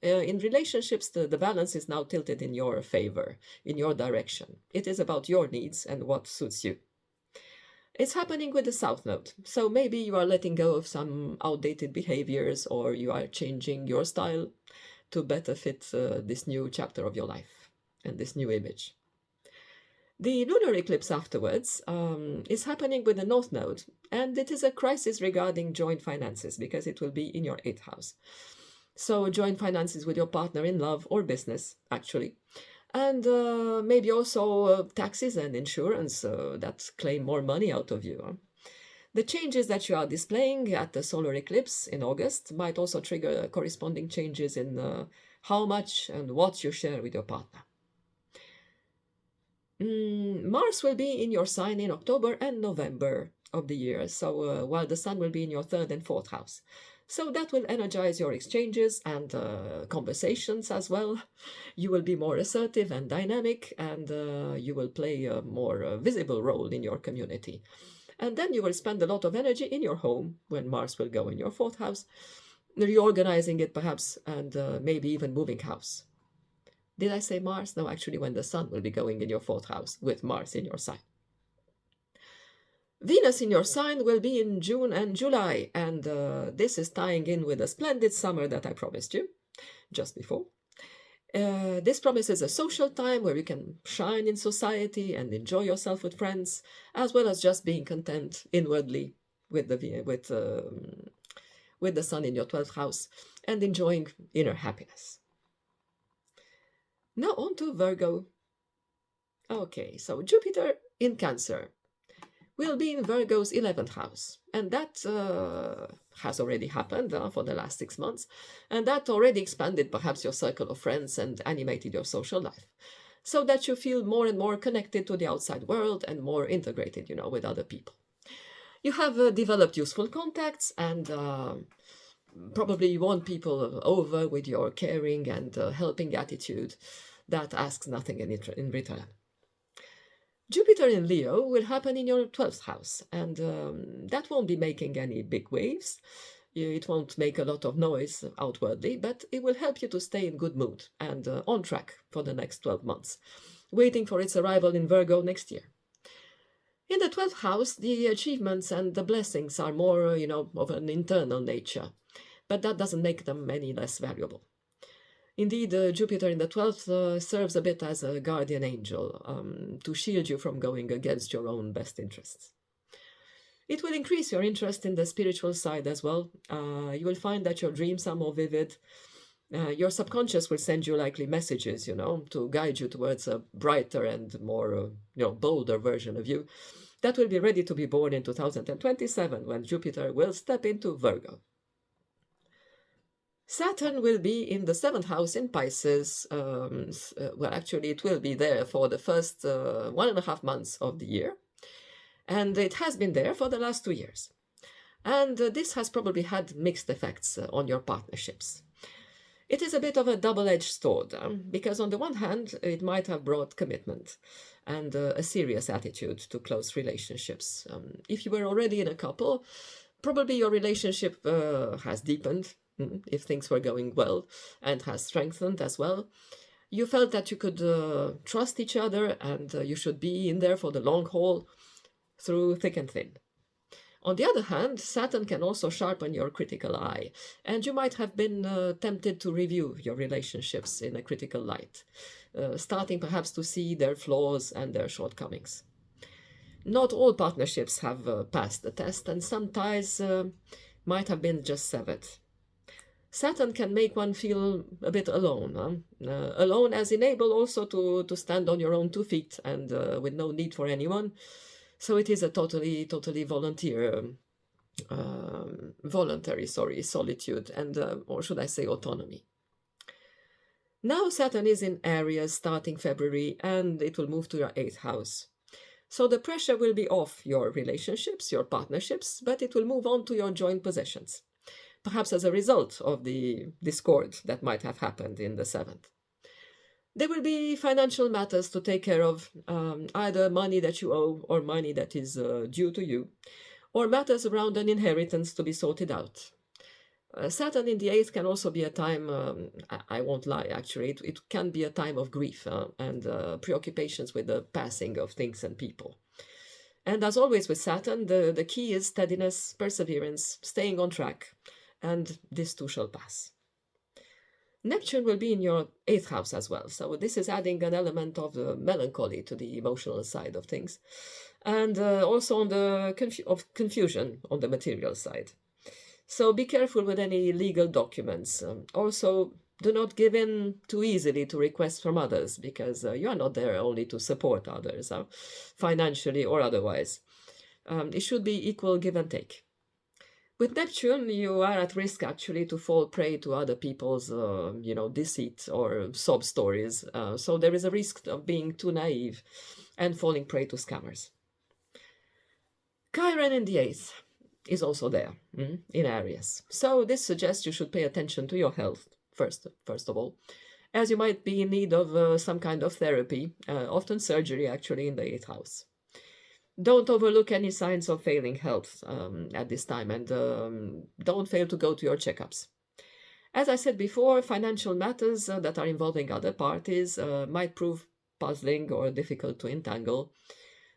In relationships, the balance is now tilted in your favor, in your direction. It is about your needs and what suits you. It's happening with the South Node. So maybe you are letting go of some outdated behaviors, or you are changing your style to better fit this new chapter of your life and this new image. The lunar eclipse afterwards is happening with the North Node, and it is a crisis regarding joint finances because it will be in your 8th house. So joint finances with your partner in love or business, actually. And maybe also taxes and insurance that claim more money out of you. The changes that you are displaying at the solar eclipse in August might also trigger corresponding changes in how much and what you share with your partner. Mars will be in your sign in October and November of the year, so while the Sun will be in your 3rd and 4th house. So that will energize your exchanges and conversations as well. You will be more assertive and dynamic, and you will play a more visible role in your community. And then you will spend a lot of energy in your home when Mars will go in your 4th house, reorganizing it perhaps, and maybe even moving house. Did I say Mars? No, actually when the Sun will be going in your 4th house with Mars in your sign. Venus in your sign will be in June and July, and this is tying in with a splendid summer that I promised you just before. This promises a social time where you can shine in society and enjoy yourself with friends, as well as just being content inwardly with the Sun in your 12th house and enjoying inner happiness. Now on to Virgo. Okay, so Jupiter in Cancer will be in Virgo's 11th house, and that has already happened for the last 6 months, and that already expanded perhaps your circle of friends and animated your social life, so that you feel more and more connected to the outside world and more integrated, with other people. You have developed useful contacts, and probably you want people over with your caring and helping attitude that asks nothing in return. Jupiter in Leo will happen in your 12th house, and that won't be making any big waves. It won't make a lot of noise outwardly, but it will help you to stay in good mood and on track for the next 12 months, waiting for its arrival in Virgo next year. In the 12th house, the achievements and the blessings are more, of an internal nature, but that doesn't make them any less valuable. Indeed, Jupiter in the 12th serves a bit as a guardian angel to shield you from going against your own best interests. It will increase your interest in the spiritual side as well. You will find that your dreams are more vivid. Your subconscious will send you likely messages, to guide you towards a brighter and more, bolder version of you that will be ready to be born in 2027 when Jupiter will step into Virgo. Saturn will be in the 7th house in Pisces. Actually, it will be there for the first 1.5 months of the year. And it has been there for the last 2 years. And this has probably had mixed effects on your partnerships. It is a bit of a double-edged sword, because on the one hand, it might have brought commitment and a serious attitude to close relationships. If you were already in a couple, probably your relationship has deepened, if things were going well, and has strengthened as well. You felt that you could trust each other, and you should be in there for the long haul through thick and thin. On the other hand, Saturn can also sharpen your critical eye, and you might have been tempted to review your relationships in a critical light, starting perhaps to see their flaws and their shortcomings. Not all partnerships have passed the test, and some ties might have been just severed. Saturn can make one feel a bit alone. Alone as unable also to stand on your own 2 feet and with no need for anyone. So it is a totally voluntary solitude and, or should I say, autonomy. Now Saturn is in Aries starting February, and it will move to your 8th house. So the pressure will be off your relationships, your partnerships, but it will move on to your joint possessions, perhaps as a result of the discord that might have happened in the 7th. There will be financial matters to take care of, either money that you owe or money that is due to you, or matters around an inheritance to be sorted out. Saturn in the 8th can also be a time, I won't lie, actually, it can be a time of grief and preoccupations with the passing of things and people. And as always with Saturn, the key is steadiness, perseverance, staying on track, and this too shall pass. Neptune will be in your 8th house as well, so this is adding an element of the melancholy to the emotional side of things, and also on the confusion on the material side. So be careful with any legal documents. Also, do not give in too easily to requests from others, because you are not there only to support others, financially or otherwise. It should be equal give and take. With Neptune, you are at risk actually to fall prey to other people's, deceit or sob stories. So there is a risk of being too naive and falling prey to scammers. Chiron in the 8th is also there in Aries. So this suggests you should pay attention to your health first of all, as you might be in need of some kind of therapy, often surgery actually in the 8th house. Don't overlook any signs of failing health at this time, and don't fail to go to your checkups. As I said before, financial matters that are involving other parties might prove puzzling or difficult to entangle.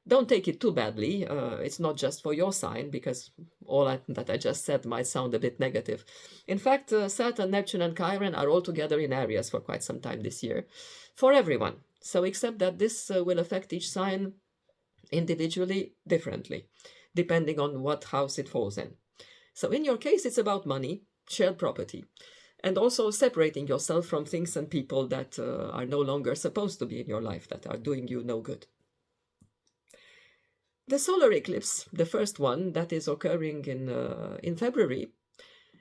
Don't take it too badly. It's not just for your sign, because all that I just said might sound a bit negative. In fact, Saturn, Neptune, and Chiron are all together in Aries for quite some time this year, for everyone. So except that this will affect each sign individually differently, depending on what house it falls in. So in your case, it's about money, shared property, and also separating yourself from things and people that are no longer supposed to be in your life, that are doing you no good. The solar eclipse, the first one that is occurring in February,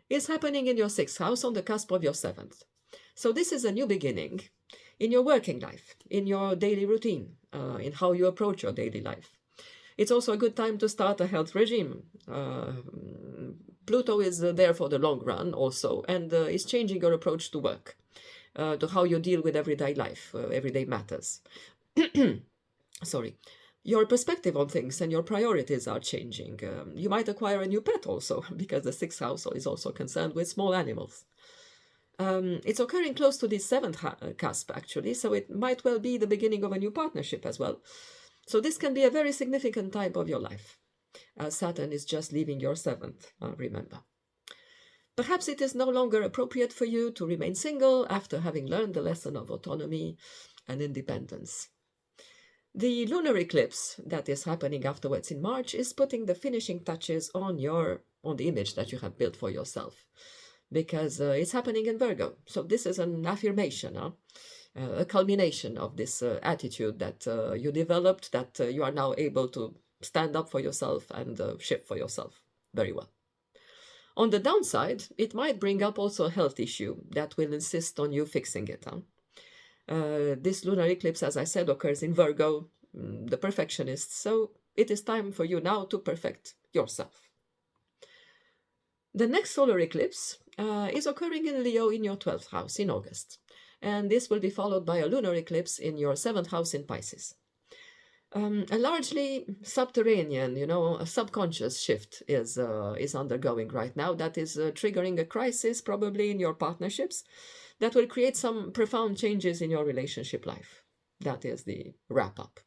is happening in your 6th house on the cusp of your 7th. So this is a new beginning in your working life, in your daily routine, in how you approach your daily life. It's also a good time to start a health regime. Pluto is there for the long run also, and is changing your approach to work, to how you deal with everyday life, everyday matters. Sorry. Your perspective on things and your priorities are changing. You might acquire a new pet also, because the 6th house is also concerned with small animals. It's occurring close to the 7th cusp, actually, so it might well be the beginning of a new partnership as well. So this can be a very significant time of your life. Saturn is just leaving your 7th, remember. Perhaps it is no longer appropriate for you to remain single after having learned the lesson of autonomy and independence. The lunar eclipse that is happening afterwards in March is putting the finishing touches on the image that you have built for yourself, because it's happening in Virgo. So this is an affirmation, a culmination of this attitude that you developed, that you are now able to stand up for yourself and shift for yourself very well. On the downside, it might bring up also a health issue that will insist on you fixing it. This lunar eclipse, as I said, occurs in Virgo, the perfectionist, so it is time for you now to perfect yourself. The next solar eclipse is occurring in Leo in your 12th house in August, and this will be followed by a lunar eclipse in your 7th house in Pisces. A largely subterranean, a subconscious shift is undergoing right now that is triggering a crisis probably in your partnerships that will create some profound changes in your relationship life. That is the wrap-up.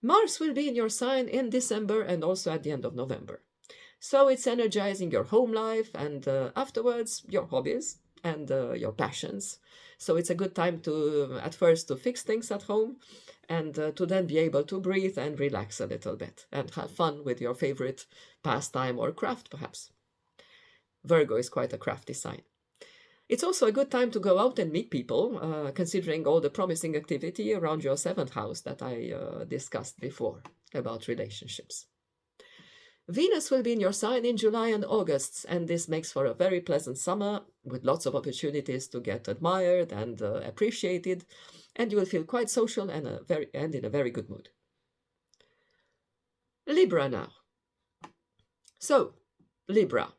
Mars will be in your sign in December and also at the end of November. So it's energizing your home life and afterwards your hobbies and your passions. So it's a good time at first to fix things at home and to then be able to breathe and relax a little bit and have fun with your favorite pastime or craft perhaps. Virgo is quite a crafty sign. It's also a good time to go out and meet people, considering all the promising activity around your 7th house that I discussed before about relationships. Venus will be in your sign in July and August, and this makes for a very pleasant summer with lots of opportunities to get admired and appreciated, and you will feel quite social and in a very good mood. Libra now. So, Libra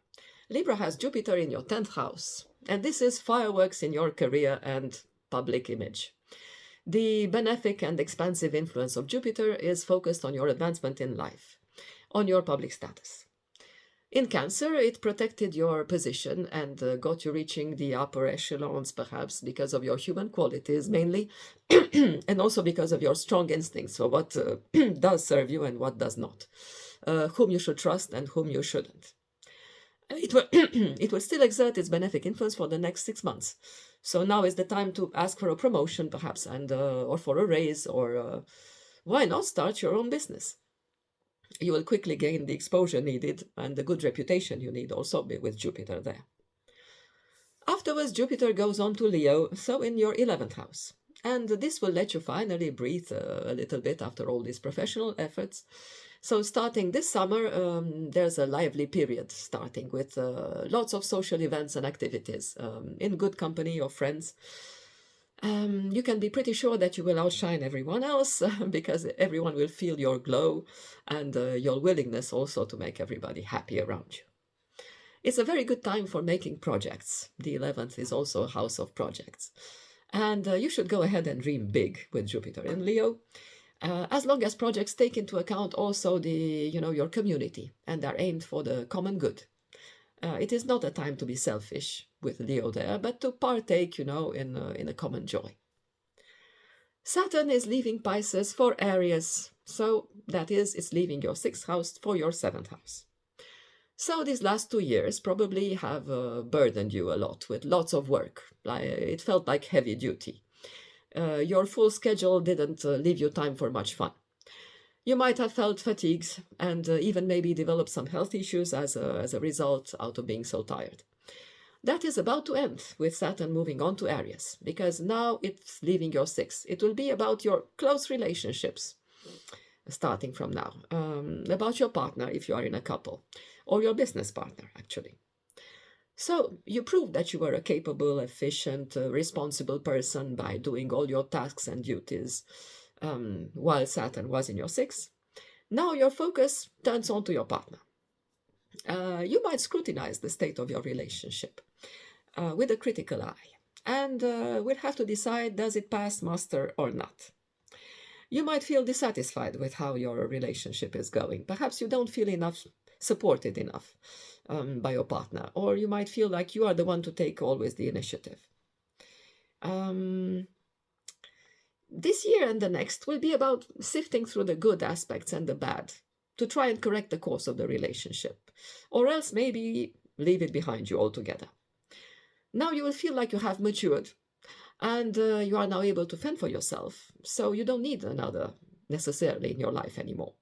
has Jupiter in your 10th house. And this is fireworks in your career and public image. The benefic and expansive influence of Jupiter is focused on your advancement in life, on your public status. In Cancer, it protected your position and got you reaching the upper echelons, perhaps because of your human qualities mainly, and also because of your strong instincts for what does serve you and what does not, whom you should trust and whom you shouldn't. It will still exert its benefic influence for the next 6 months. So now is the time to ask for a promotion, perhaps, and or for a raise, or why not start your own business? You will quickly gain the exposure needed and the good reputation you need also with Jupiter there. Afterwards, Jupiter goes on to Leo, so in your 11th house. And this will let you finally breathe a little bit after all these professional efforts. So starting this summer, there's a lively period starting with lots of social events and activities in good company of friends. You can be pretty sure that you will outshine everyone else because everyone will feel your glow and your willingness also to make everybody happy around you. It's a very good time for making projects. The 11th is also a house of projects. And you should go ahead and dream big with Jupiter in Leo. As long as projects take into account also your community and are aimed for the common good. It is not a time to be selfish with Leo there, but to partake, in a common joy. Saturn is leaving Pisces for Aries, so that is, it's leaving your 6th house for your 7th house. So these last 2 years probably have burdened you a lot with lots of work. It felt like heavy duty. Your full schedule didn't leave you time for much fun. You might have felt fatigued and even maybe developed some health issues as a result out of being so tired. That is about to end with Saturn moving on to Aries, because now it's leaving your 6th. It will be about your close relationships, starting from now, about your partner if you are in a couple, or your business partner, actually. So you proved that you were a capable, efficient, responsible person by doing all your tasks and duties while Saturn was in your 6th. Now your focus turns on to your partner. You might scrutinize the state of your relationship with a critical eye, and will have to decide, does it pass muster or not? You might feel dissatisfied with how your relationship is going. Perhaps you don't feel supported enough by your partner, or you might feel like you are the one to take always the initiative. This year and the next will be about sifting through the good aspects and the bad to try and correct the course of the relationship, or else maybe leave it behind you altogether. Now you will feel like you have matured and you are now able to fend for yourself, so you don't need another necessarily in your life anymore.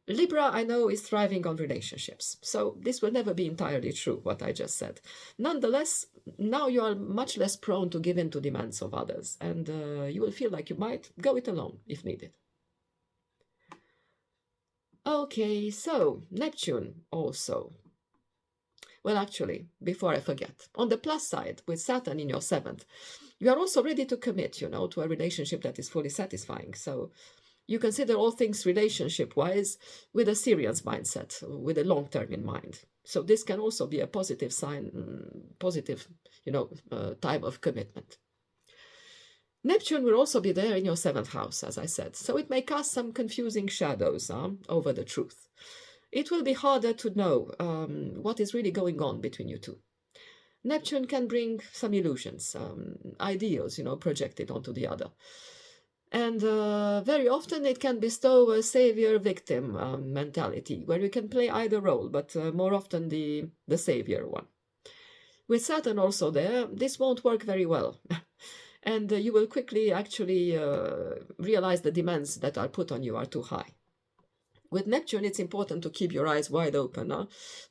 Libra, I know, is thriving on relationships, so this will never be entirely true, what I just said. Nonetheless, now you are much less prone to give in to demands of others, and you will feel like you might go it alone if needed. Okay, so Neptune also. Well, actually, before I forget, on the plus side, with Saturn in your 7th, you are also ready to commit, to a relationship that is fully satisfying. So you consider all things relationship-wise with a serious mindset, with a long term in mind. So this can also be a positive sign, positive, time of commitment. Neptune will also be there in your 7th house, as I said, so it may cast some confusing shadows over the truth. It will be harder to know what is really going on between you two. Neptune can bring some illusions, ideals, projected onto the other. And very often it can bestow a savior-victim mentality, where you can play either role, but more often the savior one. With Saturn also there, this won't work very well. And you will quickly actually realize the demands that are put on you are too high. With Neptune, it's important to keep your eyes wide open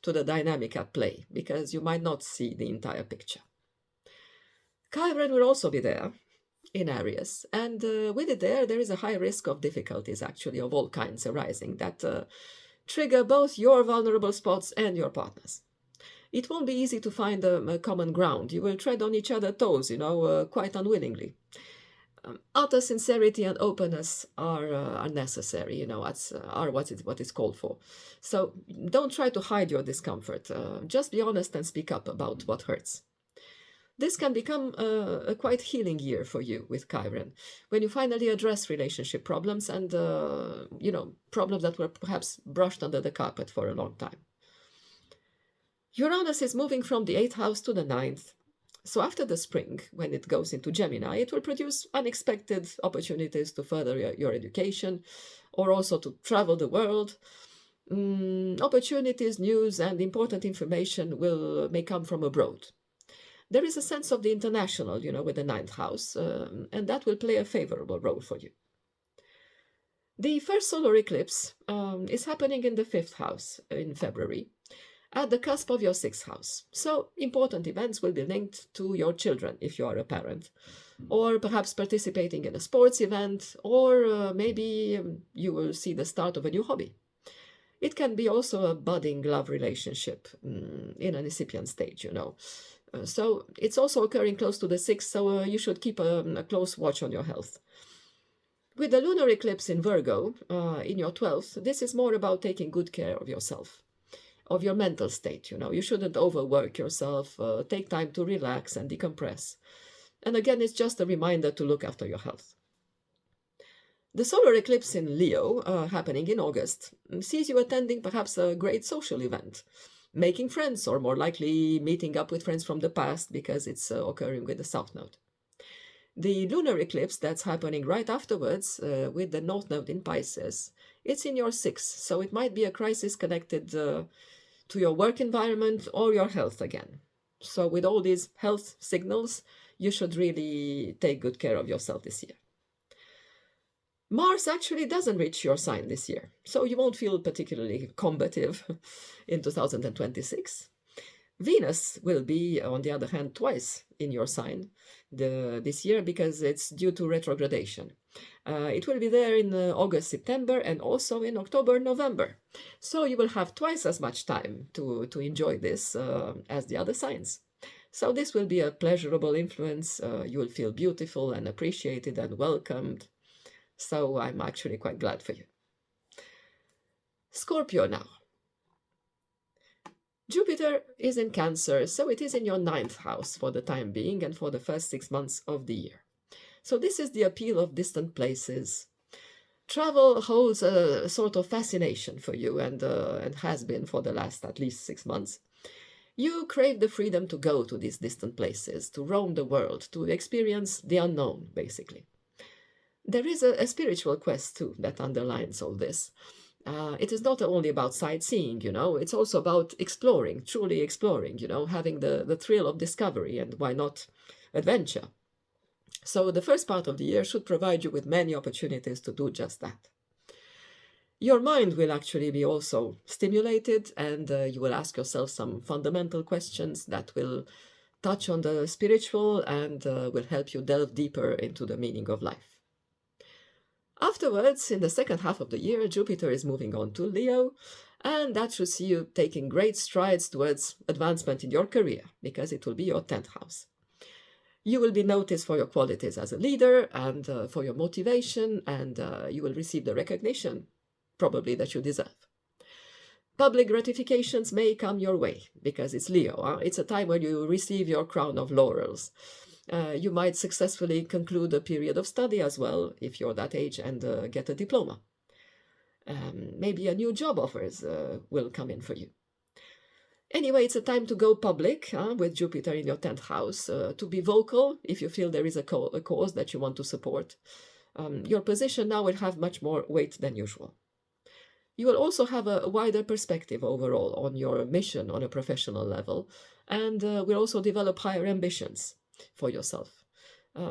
to the dynamic at play, because you might not see the entire picture. Chiron will also be there in Aries, and with it there is a high risk of difficulties, actually, of all kinds arising that trigger both your vulnerable spots and your partners. It won't be easy to find a common ground. You will tread on each other's toes, quite unwillingly. Utter sincerity and openness are necessary, are what is called for. So don't try to hide your discomfort. Just be honest and speak up about what hurts. This can become a quite healing year for you with Chiron, when you finally address relationship problems and, problems that were perhaps brushed under the carpet for a long time. Uranus is moving from the 8th house to the 9th. So after the spring, when it goes into Gemini, it will produce unexpected opportunities to further your education, or also to travel the world. Opportunities, news, and important information may come from abroad. There is a sense of the international, with the 9th house, and that will play a favorable role for you. The first solar eclipse is happening in the 5th house in February, at the cusp of your 6th house. So important events will be linked to your children if you are a parent, or perhaps participating in a sports event, or maybe you will see the start of a new hobby. It can be also a budding love relationship in an incipient stage, So it's also occurring close to the 6th, so you should keep a close watch on your health. With the lunar eclipse in Virgo, in your 12th, this is more about taking good care of yourself, of your mental state, You shouldn't overwork yourself, take time to relax and decompress. And again, it's just a reminder to look after your health. The solar eclipse in Leo, happening in August, sees you attending perhaps a great social event, making friends, or more likely meeting up with friends from the past because it's occurring with the South Node. The lunar eclipse that's happening right afterwards with the North Node in Pisces, it's in your 6th, so it might be a crisis connected to your work environment or your health again. So with all these health signals, you should really take good care of yourself this year. Mars actually doesn't reach your sign this year, so you won't feel particularly combative in 2026. Venus will be, on the other hand, twice in your sign this year because it's due to retrogradation. It will be there in August, September, and also in October, November. So you will have twice as much time to enjoy this as the other signs. So this will be a pleasurable influence. You will feel beautiful and appreciated and welcomed. So I'm actually quite glad for you. Scorpio now. Jupiter is in Cancer, so it is in your 9th house for the time being and for the first 6 months of the year. So this is the appeal of distant places. Travel holds a sort of fascination for you and has been for the last at least 6 months. You crave the freedom to go to these distant places, to roam the world, to experience the unknown, basically. There is a spiritual quest, too, that underlines all this. It is not only about sightseeing, it's also about exploring, truly exploring, having the thrill of discovery and, why not, adventure. So the first part of the year should provide you with many opportunities to do just that. Your mind will actually be also stimulated, and you will ask yourself some fundamental questions that will touch on the spiritual and will help you delve deeper into the meaning of life. Afterwards, in the second half of the year, Jupiter is moving on to Leo, and that should see you taking great strides towards advancement in your career, because it will be your 10th house. You will be noticed for your qualities as a leader and for your motivation, and you will receive the recognition, probably, that you deserve. Public gratifications may come your way, because it's Leo. It's a time when you receive your crown of laurels. You might successfully conclude a period of study as well, if you're that age, and get a diploma. Maybe a new job offers will come in for you. Anyway, it's a time to go public with Jupiter in your 10th house, to be vocal if you feel there is a cause that you want to support. Your position now will have much more weight than usual. You will also have a wider perspective overall on your mission on a professional level, and will also develop higher ambitions for yourself.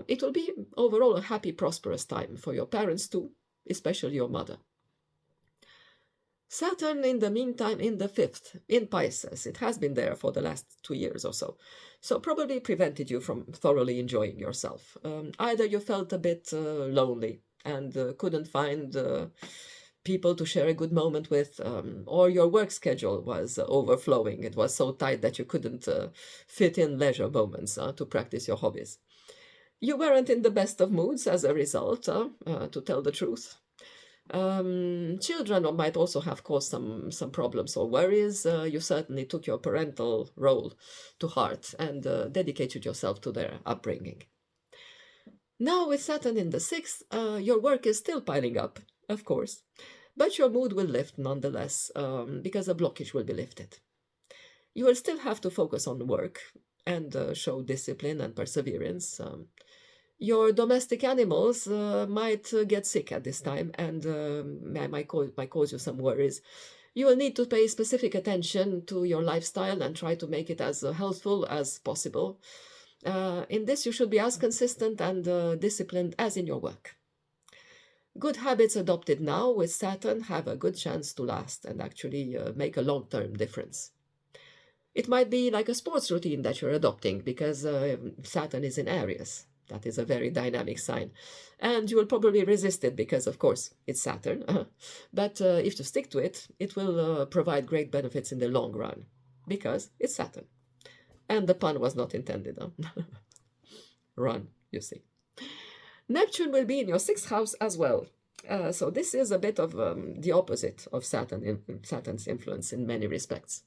It will be overall a happy, prosperous time for your parents too, especially your mother. Saturn, in the meantime, in the 5th, in Pisces. It has been there for the last 2 years or so. So probably prevented you from thoroughly enjoying yourself. Either you felt a bit lonely and couldn't find people to share a good moment with, or your work schedule was overflowing. It was so tight that you couldn't fit in leisure moments to practice your hobbies. You weren't in the best of moods as a result, to tell the truth. Children might also have caused some problems or worries. You certainly took your parental role to heart and dedicated yourself to their upbringing. Now with Saturn in the 6th, your work is still piling up, of course, but your mood will lift nonetheless, because a blockage will be lifted. You will still have to focus on work and show discipline and perseverance. Your domestic animals might get sick at this time and might cause you some worries. You will need to pay specific attention to your lifestyle and try to make it as healthful as possible. In this, you should be as consistent and disciplined as in your work. Good habits adopted now with Saturn have a good chance to last and actually make a long-term difference. It might be like a sports routine that you're adopting because Saturn is in Aries. That is a very dynamic sign. And you will probably resist it because, of course, it's Saturn. But if you stick to it, it will provide great benefits in the long run because it's Saturn. And the pun was not intended. Run, you see. Neptune will be in your 6th house as well. So this is a bit of the opposite of Saturn's influence in many respects.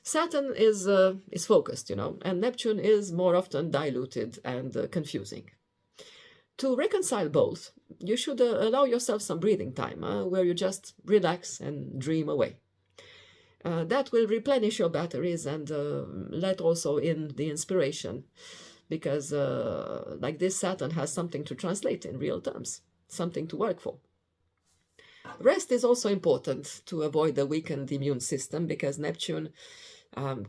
Saturn is focused, and Neptune is more often diluted and confusing. To reconcile both, you should allow yourself some breathing time where you just relax and dream away. That will replenish your batteries and let also in the inspiration because like this, Saturn has something to translate in real terms, something to work for. Rest is also important to avoid a weakened immune system because Neptune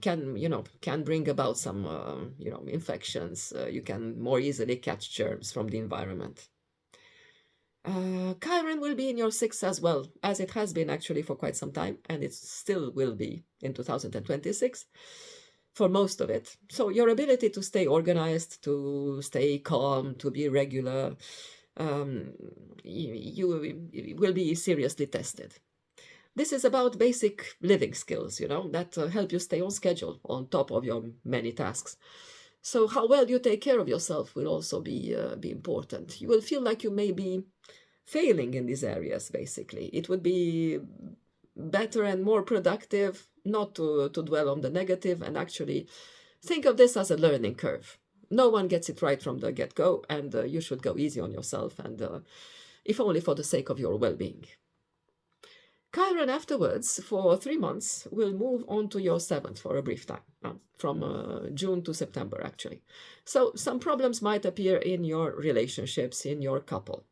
can bring about some infections. You can more easily catch germs from the environment. Chiron will be in your 6th as well, as it has been actually for quite some time, and it still will be in 2026 for most of it. So your ability to stay organized, to stay calm, to be regular, you will be seriously tested. This is about basic living skills, that help you stay on schedule on top of your many tasks. So how well you take care of yourself will also be important. You will feel like you may be failing in these areas, basically. It would be better and more productive not to dwell on the negative and actually think of this as a learning curve. No one gets it right from the get-go, and you should go easy on yourself, and if only for the sake of your well-being. Chiron afterwards, for 3 months, will move on to your 7th for a brief time, from June to September, actually. So some problems might appear in your relationships, in your couple.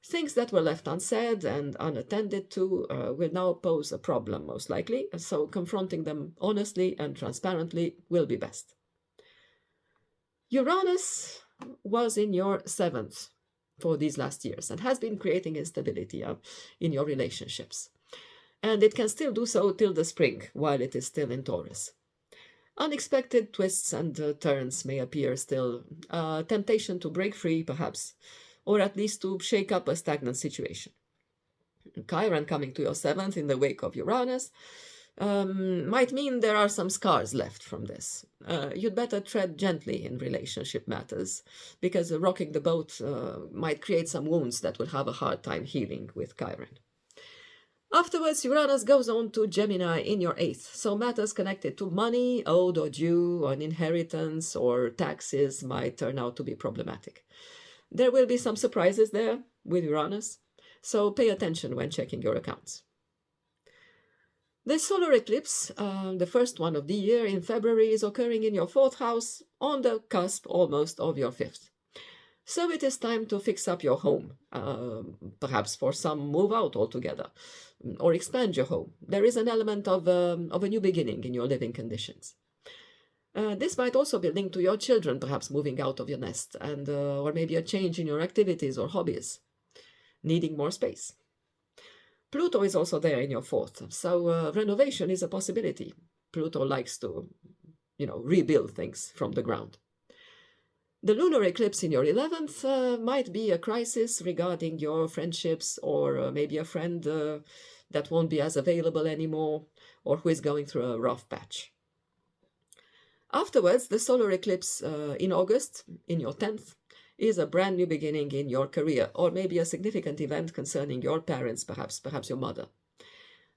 Things that were left unsaid and unattended to will now pose a problem, most likely, so confronting them honestly and transparently will be best. Uranus was in your 7th for these last years and has been creating instability in your relationships. And it can still do so till the spring, while it is still in Taurus. Unexpected twists and turns may appear still, temptation to break free, perhaps, or at least to shake up a stagnant situation. Chiron coming to your 7th in the wake of Uranus might mean there are some scars left from this. You'd better tread gently in relationship matters, because rocking the boat might create some wounds that will have a hard time healing with Chiron. Afterwards, Uranus goes on to Gemini in your 8th, so matters connected to money, owed or due, an inheritance, or taxes might turn out to be problematic. There will be some surprises there with Uranus, so pay attention when checking your accounts. The solar eclipse, the first one of the year in February, is occurring in your 4th house, on the cusp almost of your 5th. So it is time to fix up your home, perhaps for some move out altogether, or expand your home. There is an element of a new beginning in your living conditions. This might also be linked to your children, perhaps moving out of your nest, and or maybe a change in your activities or hobbies, needing more space. Pluto is also there in your 4th, so renovation is a possibility. Pluto likes to, rebuild things from the ground. The lunar eclipse in your 11th might be a crisis regarding your friendships, or maybe a friend that won't be as available anymore, or who is going through a rough patch. Afterwards, the solar eclipse in August in your 10th is a brand new beginning in your career, or maybe a significant event concerning your parents, perhaps your mother.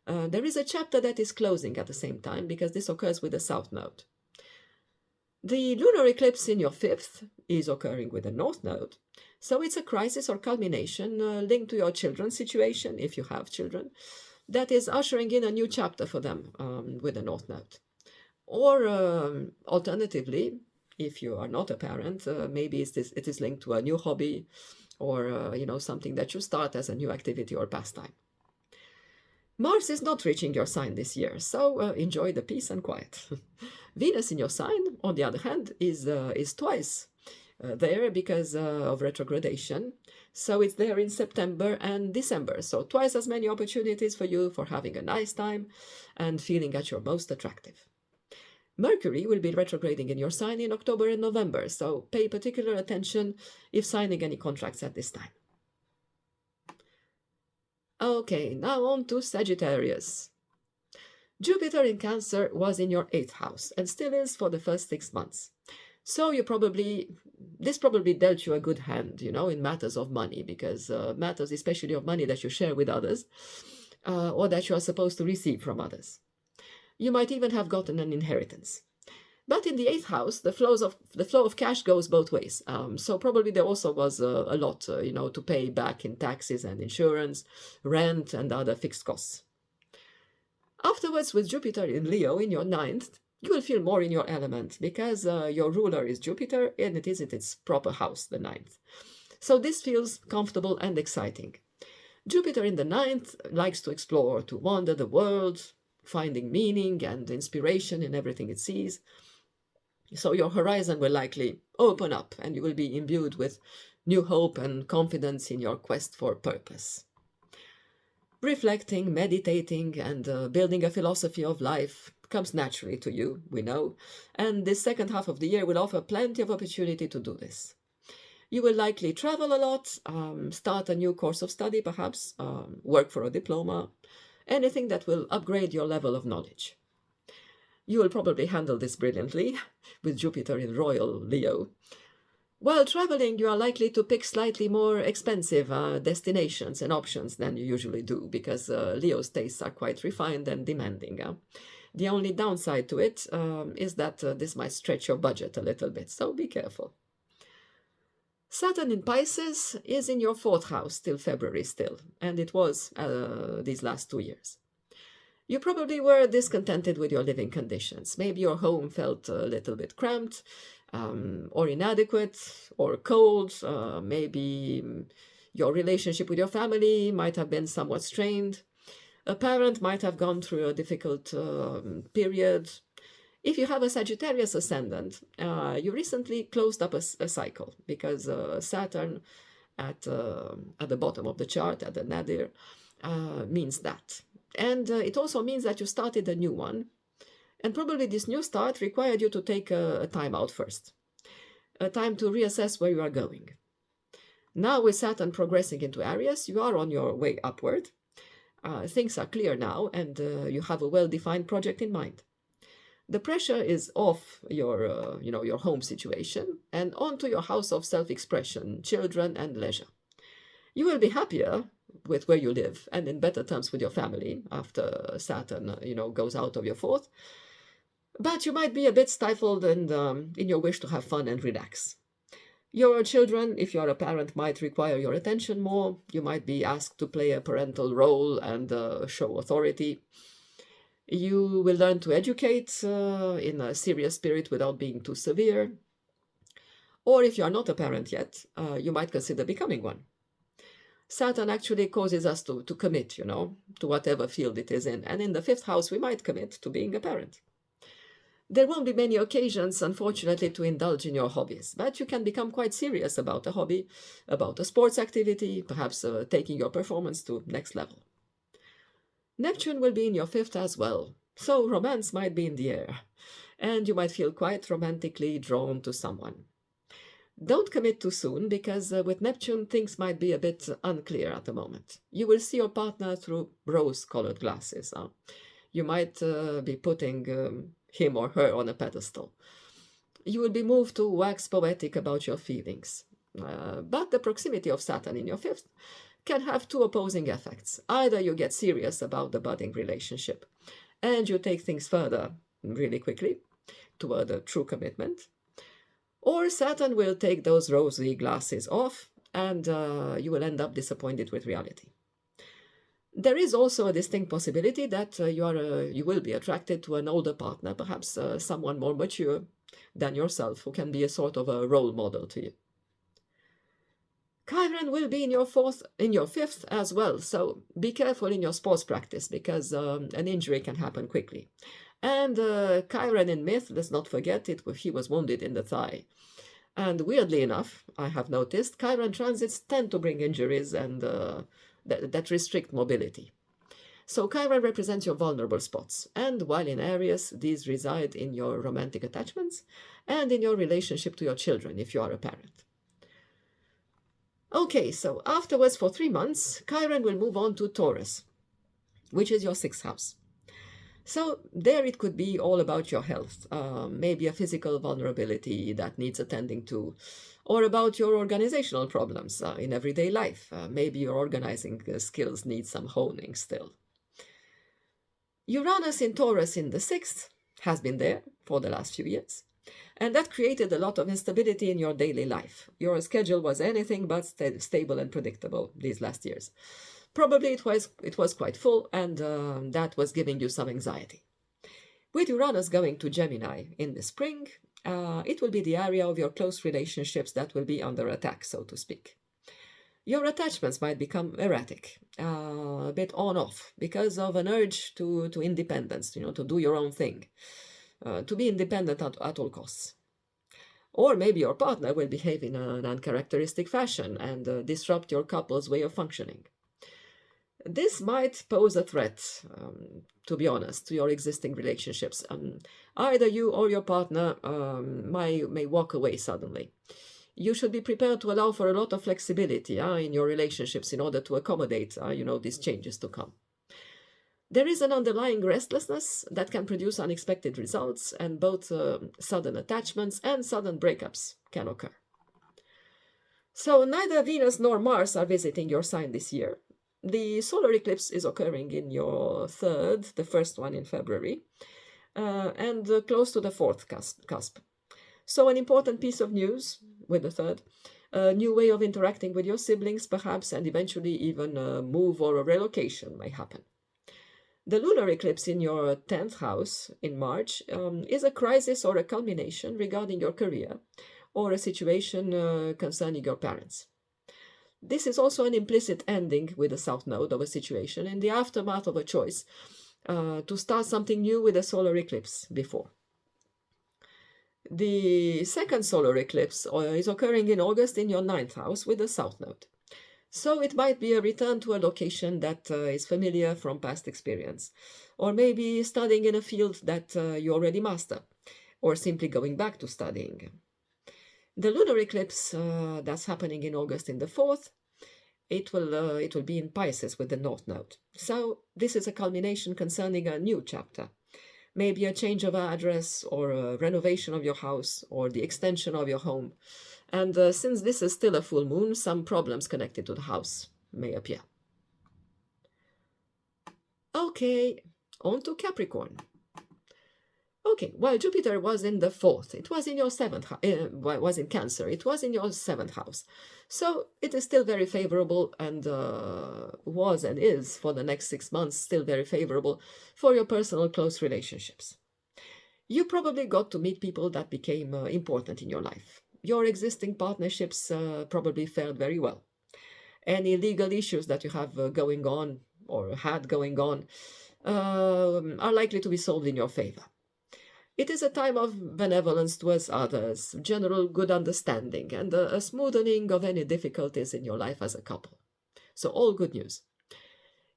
There is a chapter that is closing at the same time, because this occurs with the South Node. The lunar eclipse in your 5th is occurring with the North Node, so it's a crisis or culmination linked to your children's situation, if you have children, that is ushering in a new chapter for them with the North Node. Or alternatively, if you are not a parent, maybe it is linked to a new hobby, or something that you start as a new activity or pastime. Mars is not reaching your sign this year, so enjoy the peace and quiet. Venus in your sign, on the other hand, is twice there because of retrogradation. So it's there in September and December. So twice as many opportunities for you for having a nice time and feeling at your most attractive. Mercury will be retrograding in your sign in October and November, so pay particular attention if signing any contracts at this time. Okay, now on to Sagittarius. Jupiter in Cancer was in your 8th house and still is for the first 6 months. So this probably dealt you a good hand, in matters of money, because matters especially of money that you share with others or that you are supposed to receive from others. You might even have gotten an inheritance. But in the 8th house, the flow of cash goes both ways. So probably there also was a lot, to pay back in taxes and insurance, rent, and other fixed costs. Afterwards, with Jupiter in Leo in your 9th, you will feel more in your element because your ruler is Jupiter and it is in its proper house, the 9th. So this feels comfortable and exciting. Jupiter in the 9th likes to explore, to wander the world, finding meaning and inspiration in everything it sees. So your horizon will likely open up and you will be imbued with new hope and confidence in your quest for purpose. Reflecting, meditating, and building a philosophy of life comes naturally to you, we know, and this second half of the year will offer plenty of opportunity to do this. You will likely travel a lot, start a new course of study perhaps, work for a diploma, anything that will upgrade your level of knowledge. You will probably handle this brilliantly, with Jupiter in Royal Leo. While traveling, you are likely to pick slightly more expensive destinations and options than you usually do, because Leo's tastes are quite refined and demanding. The only downside to it is that this might stretch your budget a little bit, so be careful. Saturn in Pisces is in your 4th house till February still, and it was these last 2 years. You probably were discontented with your living conditions. Maybe your home felt a little bit cramped, or inadequate, or cold. Maybe your relationship with your family might have been somewhat strained. A parent might have gone through a difficult period. If you have a Sagittarius ascendant, you recently closed up a cycle, because Saturn at the bottom of the chart, at the nadir, means that. And it also means that you started a new one. And probably this new start required you to take a time out first. A time to reassess where you are going. Now with Saturn progressing into Aries, you are on your way upward. Things are clear now and you have a well-defined project in mind. The pressure is off your home situation and onto your house of self-expression, children and leisure. You will be happier with where you live and in better terms with your family after Saturn, goes out of your 4th. But you might be a bit stifled in your wish to have fun and relax. Your children, if you're a parent, might require your attention more. You might be asked to play a parental role and show authority. You will learn to educate in a serious spirit without being too severe. Or if you are not a parent yet, you might consider becoming one. Saturn actually causes us to commit, to whatever field it is in. And in the 5th house, we might commit to being a parent. There won't be many occasions, unfortunately, to indulge in your hobbies, but you can become quite serious about a hobby, about a sports activity, perhaps taking your performance to next level. Neptune will be in your 5th as well, so romance might be in the air, and you might feel quite romantically drawn to someone. Don't commit too soon, because with Neptune, things might be a bit unclear at the moment. You will see your partner through rose-colored glasses. You might be putting him or her on a pedestal. You will be moved to wax poetic about your feelings. But the proximity of Saturn in your fifth can have two opposing effects. Either you get serious about the budding relationship and you take things further really quickly toward a true commitment, or Saturn will take those rosy glasses off and you will end up disappointed with reality. There is also a distinct possibility that you will be attracted to an older partner, perhaps someone more mature than yourself, who can be a sort of a role model to you. Chiron will be in your fifth as well, so be careful in your sports practice, because an injury can happen quickly. And Chiron in myth, let's not forget it, he was wounded in the thigh. And weirdly enough, I have noticed, Chiron transits tend to bring injuries and that restrict mobility. So Chiron represents your vulnerable spots, and while in Aries, these reside in your romantic attachments and in your relationship to your children, if you are a parent. Okay, so afterwards, for 3 months, Chiron will move on to Taurus, which is your sixth house. So there it could be all about your health, maybe a physical vulnerability that needs attending to, or about your organizational problems in everyday life. Maybe your organizing skills need some honing still. Uranus in Taurus in the sixth has been there for the last few years, and that created a lot of instability in your daily life. Your schedule was anything but stable and predictable these last years. Probably it was quite full, and that was giving you some anxiety. With Uranus going to Gemini in the spring, it will be the area of your close relationships that will be under attack, so to speak. Your attachments might become erratic, a bit on-off, because of an urge to independence, to do your own thing, to be independent at all costs. Or maybe your partner will behave in an uncharacteristic fashion and disrupt your couple's way of functioning. This might pose a threat, to be honest, to your existing relationships. Either you or your partner may walk away suddenly. You should be prepared to allow for a lot of flexibility in your relationships in order to accommodate, these changes to come. There is an underlying restlessness that can produce unexpected results, and both sudden attachments and sudden breakups can occur. So neither Venus nor Mars are visiting your sign this year. The solar eclipse is occurring in your third, the first one in February, and close to the fourth cusp. So an important piece of news with the third, a new way of interacting with your siblings perhaps, and eventually even a move or a relocation may happen. The lunar eclipse in your 10th house in March is a crisis or a culmination regarding your career or a situation concerning your parents. This is also an implicit ending with the south node of a situation in the aftermath of a choice to start something new with a solar eclipse before. The second solar eclipse is occurring in August in your 9th house with the south node. So it might be a return to a location that is familiar from past experience, or maybe studying in a field that you already master, or simply going back to studying. The lunar eclipse that's happening in August in the 4th, it will be in Pisces with the north node. So this is a culmination concerning a new chapter. Maybe a change of address, or a renovation of your house, or the extension of your home. And since this is still a full moon, some problems connected to the house may appear. Okay, on to Capricorn. Okay, while Jupiter was in the 4th, it was in your 7th, was in Cancer, it was in your 7th house. So it is still very favorable, and was and is for the next 6 months still very favorable for your personal close relationships. You probably got to meet people that became important in your life. Your existing partnerships probably fared very well. Any legal issues that you have going on or had going on are likely to be solved in your favor. It is a time of benevolence towards others, general good understanding, and a smoothing of any difficulties in your life as a couple. So all good news.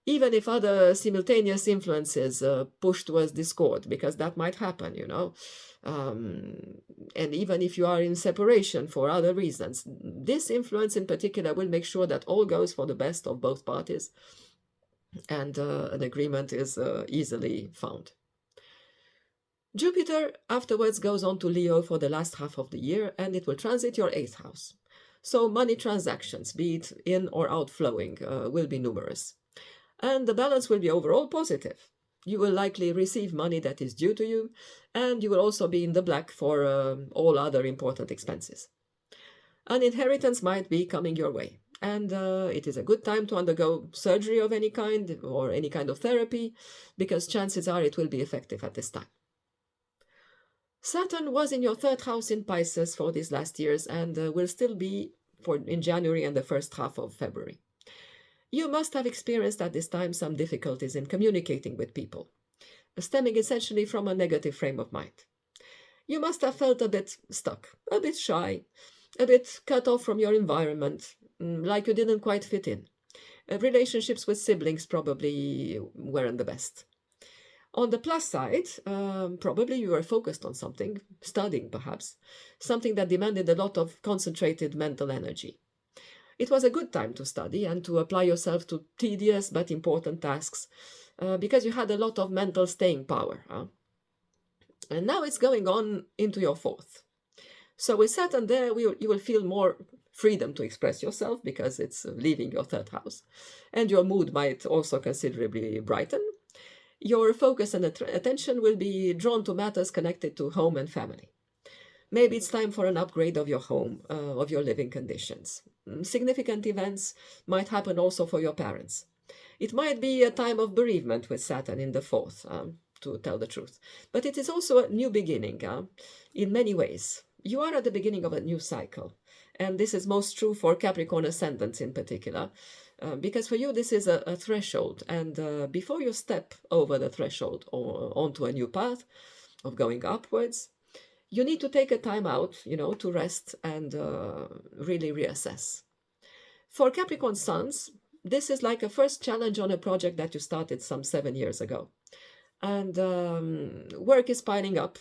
Even if other simultaneous influences push towards discord, because that might happen, and even if you are in separation for other reasons, this influence in particular will make sure that all goes for the best of both parties, and an agreement is easily found. Jupiter afterwards goes on to Leo for the last half of the year, and it will transit your 8th house. So money transactions, be it in or outflowing, will be numerous. And the balance will be overall positive. You will likely receive money that is due to you, and you will also be in the black for all other important expenses. An inheritance might be coming your way, and it is a good time to undergo surgery of any kind or any kind of therapy, because chances are it will be effective at this time. Saturn was in your third house in Pisces for these last years and will still be in January and the first half of February. You must have experienced at this time some difficulties in communicating with people, stemming essentially from a negative frame of mind. You must have felt a bit stuck, a bit shy, a bit cut off from your environment, like you didn't quite fit in. Relationships with siblings probably weren't the best. On the plus side, probably you were focused on something, studying perhaps, something that demanded a lot of concentrated mental energy. It was a good time to study and to apply yourself to tedious but important tasks, because you had a lot of mental staying power. And now it's going on into your fourth. So with Saturn there, you will feel more freedom to express yourself because it's leaving your third house. And your mood might also considerably brighten. Your focus and attention will be drawn to matters connected to home and family. Maybe it's time for an upgrade of your home, of your living conditions. Significant events might happen also for your parents. It might be a time of bereavement with Saturn in the fourth, to tell the truth. But it is also a new beginning, in many ways. You are at the beginning of a new cycle. And this is most true for Capricorn ascendants in particular, because for you this is a threshold. And before you step over the threshold or onto a new path of going upwards, you need to take a time out, to rest and really reassess. For Capricorn suns, this is like a first challenge on a project that you started some 7 years ago. And work is piling up.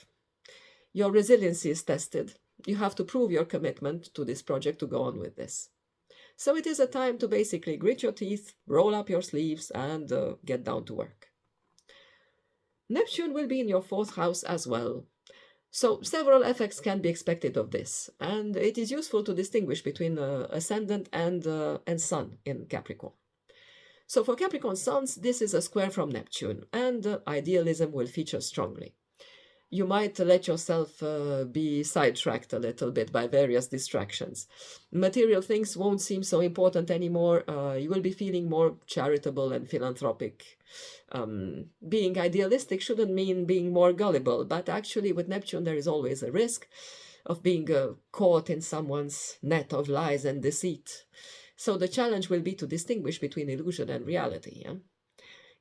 Your resiliency is tested. You have to prove your commitment to this project to go on with this. So it is a time to basically grit your teeth, roll up your sleeves, and get down to work. Neptune will be in your fourth house as well. So several effects can be expected of this, and it is useful to distinguish between ascendant and sun in Capricorn. So for Capricorn suns, this is a square from Neptune, and idealism will feature strongly. You might let yourself be sidetracked a little bit by various distractions. Material things won't seem so important anymore. You will be feeling more charitable and philanthropic. Being idealistic shouldn't mean being more gullible, but actually with Neptune there is always a risk of being caught in someone's net of lies and deceit. So the challenge will be to distinguish between illusion and reality. Yeah?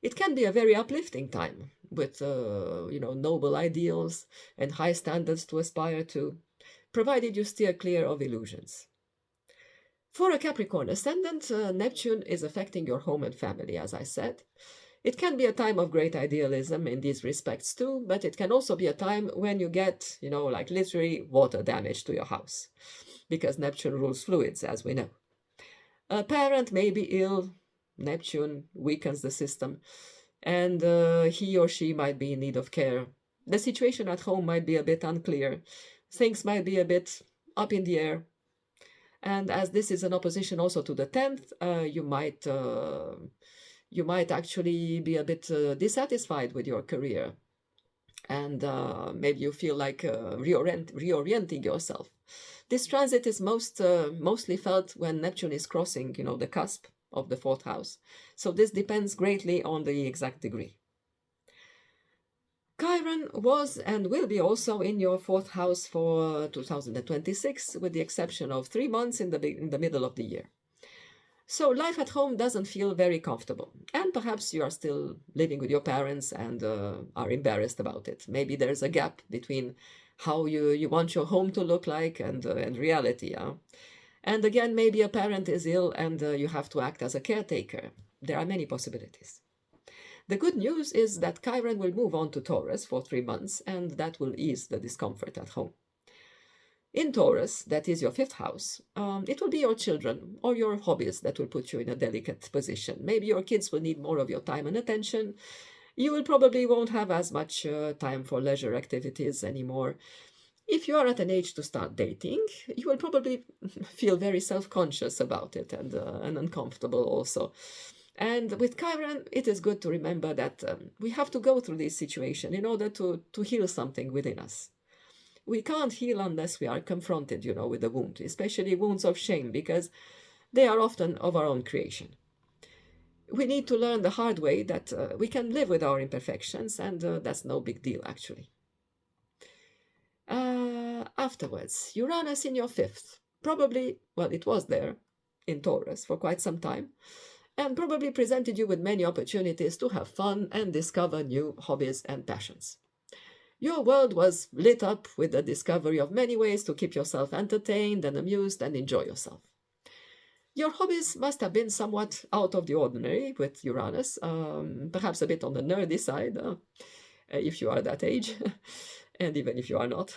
It can be a very uplifting time with, noble ideals and high standards to aspire to, provided you steer clear of illusions. For a Capricorn ascendant, Neptune is affecting your home and family, as I said. It can be a time of great idealism in these respects too, but it can also be a time when you get, like literally water damage to your house, because Neptune rules fluids, as we know. A parent may be ill. Neptune weakens the system, and he or she might be in need of care. The situation at home might be a bit unclear. Things might be a bit up in the air. And as this is an opposition also to the 10th, you might actually be a bit dissatisfied with your career. And maybe you feel like reorienting yourself. This transit is mostly felt when Neptune is crossing, the cusp of the fourth house. So this depends greatly on the exact degree. Chiron was and will be also in your fourth house for 2026, with the exception of 3 months in the middle of the year. So life at home doesn't feel very comfortable, and perhaps you are still living with your parents and are embarrassed about it. Maybe there's a gap between how you want your home to look like and reality. And again, maybe a parent is ill and you have to act as a caretaker. There are many possibilities. The good news is that Chiron will move on to Taurus for 3 months, and that will ease the discomfort at home. In Taurus, that is your fifth house, it will be your children or your hobbies that will put you in a delicate position. Maybe your kids will need more of your time and attention. You will probably won't have as much time for leisure activities anymore. If you are at an age to start dating, you will probably feel very self-conscious about it and uncomfortable also. And with Chiron, it is good to remember that we have to go through this situation in order to heal something within us. We can't heal unless we are confronted, with the wound, especially wounds of shame, because they are often of our own creation. We need to learn the hard way that we can live with our imperfections, and that's no big deal, actually. Afterwards, Uranus in your fifth. Probably, well, it was there in Taurus for quite some time, and probably presented you with many opportunities to have fun and discover new hobbies and passions. Your world was lit up with the discovery of many ways to keep yourself entertained and amused and enjoy yourself. Your hobbies must have been somewhat out of the ordinary with Uranus, perhaps a bit on the nerdy side, if you are that age, and even if you are not.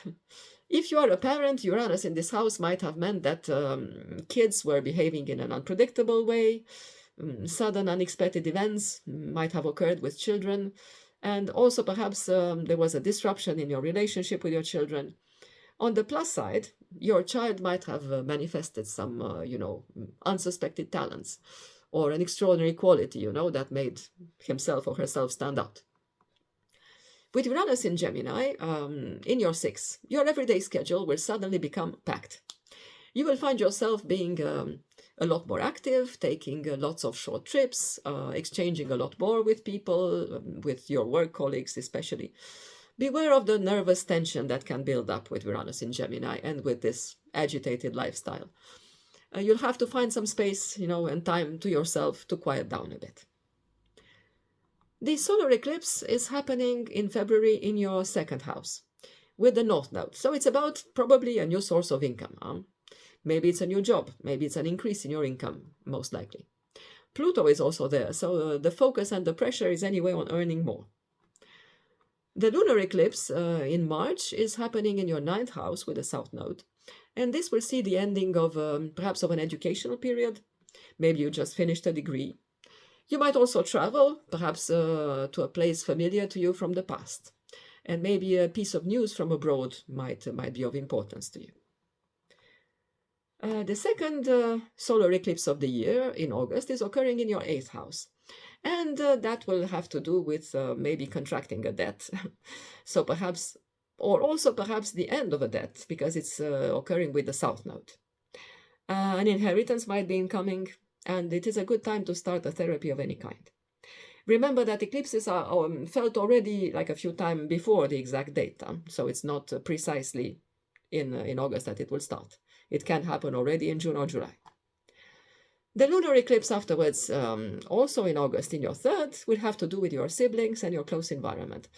If you are a parent, Uranus in this house might have meant that kids were behaving in an unpredictable way. Sudden unexpected events might have occurred with children, and also perhaps there was a disruption in your relationship with your children. On the plus side, your child might have manifested some, unsuspected talents or an extraordinary quality, that made himself or herself stand out. With Uranus in Gemini, in your sixth, your everyday schedule will suddenly become packed. You will find yourself being a lot more active, taking lots of short trips, exchanging a lot more with people, with your work colleagues especially. Beware of the nervous tension that can build up with Uranus in Gemini and with this agitated lifestyle. You'll have to find some space, and time to yourself to quiet down a bit. The solar eclipse is happening in February in your second house with the North Node. So it's about probably a new source of income. Maybe it's a new job. Maybe it's an increase in your income, most likely. Pluto is also there, so the focus and the pressure is anyway on earning more. The lunar eclipse in March is happening in your ninth house with the South Node. And this will see the ending of perhaps of an educational period. Maybe you just finished a degree. You might also travel, perhaps to a place familiar to you from the past. And maybe a piece of news from abroad might be of importance to you. The second solar eclipse of the year in August is occurring in your eighth house. And that will have to do with maybe contracting a debt. So perhaps, or also perhaps the end of a debt, because it's occurring with the South Node. An inheritance might be incoming, and it is a good time to start a therapy of any kind. Remember that eclipses are felt already like a few times before the exact date, so it's not precisely in August that it will start. It can happen already in June or July. The lunar eclipse afterwards, also in August in your third, will have to do with your siblings and your close environment.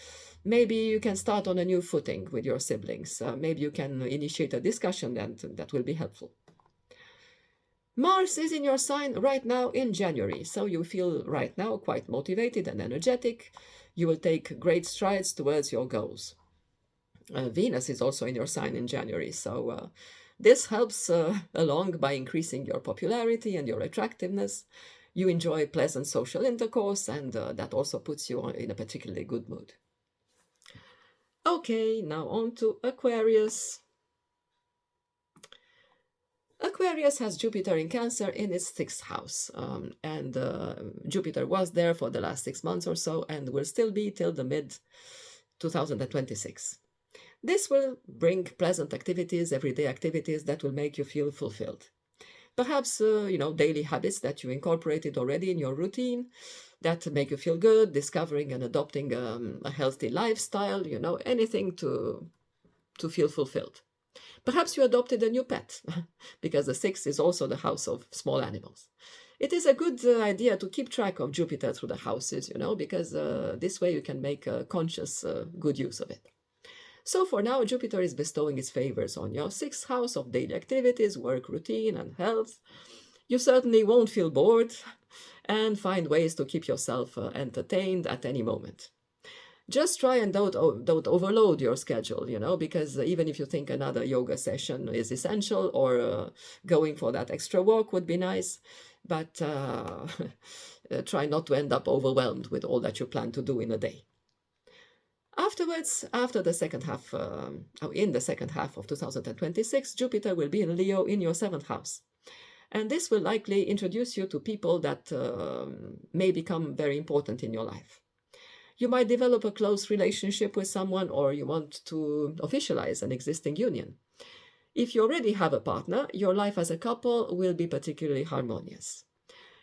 Maybe you can start on a new footing with your siblings. Maybe you can initiate a discussion that will be helpful. Mars is in your sign right now in January, so you feel right now quite motivated and energetic. You will take great strides towards your goals. Venus is also in your sign in January, so this helps along by increasing your popularity and your attractiveness. You enjoy pleasant social intercourse, and that also puts you in a particularly good mood. Okay, now on to Aquarius. Aquarius has Jupiter in Cancer in its sixth house, and Jupiter was there for the last 6 months or so and will still be till the mid-2026. This will bring pleasant activities, everyday activities that will make you feel fulfilled. Perhaps, daily habits that you incorporated already in your routine that make you feel good, discovering and adopting a healthy lifestyle, anything to feel fulfilled. Perhaps you adopted a new pet, because the sixth is also the house of small animals. It is a good idea to keep track of Jupiter through the houses, because this way you can make a conscious, good use of it. So for now, Jupiter is bestowing its favors on your sixth house of daily activities, work routine, and health. You certainly won't feel bored and find ways to keep yourself entertained at any moment. Just try and don't overload your schedule, because even if you think another yoga session is essential or going for that extra walk would be nice, but try not to end up overwhelmed with all that you plan to do in a day. Afterwards, after the second half, in the second half of 2026, Jupiter will be in Leo in your 7th house. And this will likely introduce you to people that may become very important in your life. You might develop a close relationship with someone, or you want to officialize an existing union. If you already have a partner, your life as a couple will be particularly harmonious.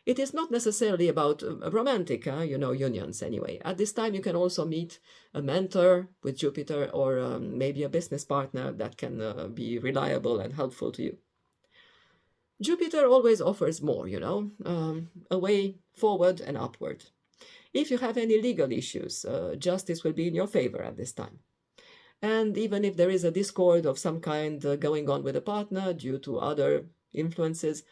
It is not necessarily about romantic, unions anyway. At this time, you can also meet a mentor with Jupiter, or maybe a business partner that can be reliable and helpful to you. Jupiter always offers more, a way forward and upward. If you have any legal issues, justice will be in your favor at this time. And even if there is a discord of some kind going on with a partner due to other influences,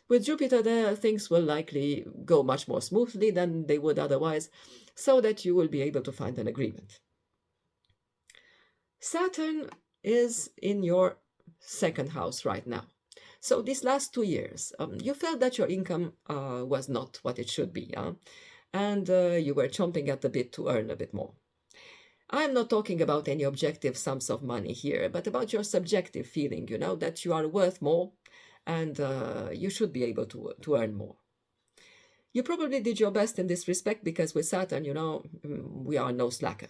with Jupiter there, things will likely go much more smoothly than they would otherwise, so that you will be able to find an agreement. Saturn is in your 2nd house right now. So these last 2 years, you felt that your income was not what it should be, and you were chomping at the bit to earn a bit more. I'm not talking about any objective sums of money here, but about your subjective feeling, that you are worth more, and you should be able to earn more. You probably did your best in this respect, because with Saturn, we are no slacker.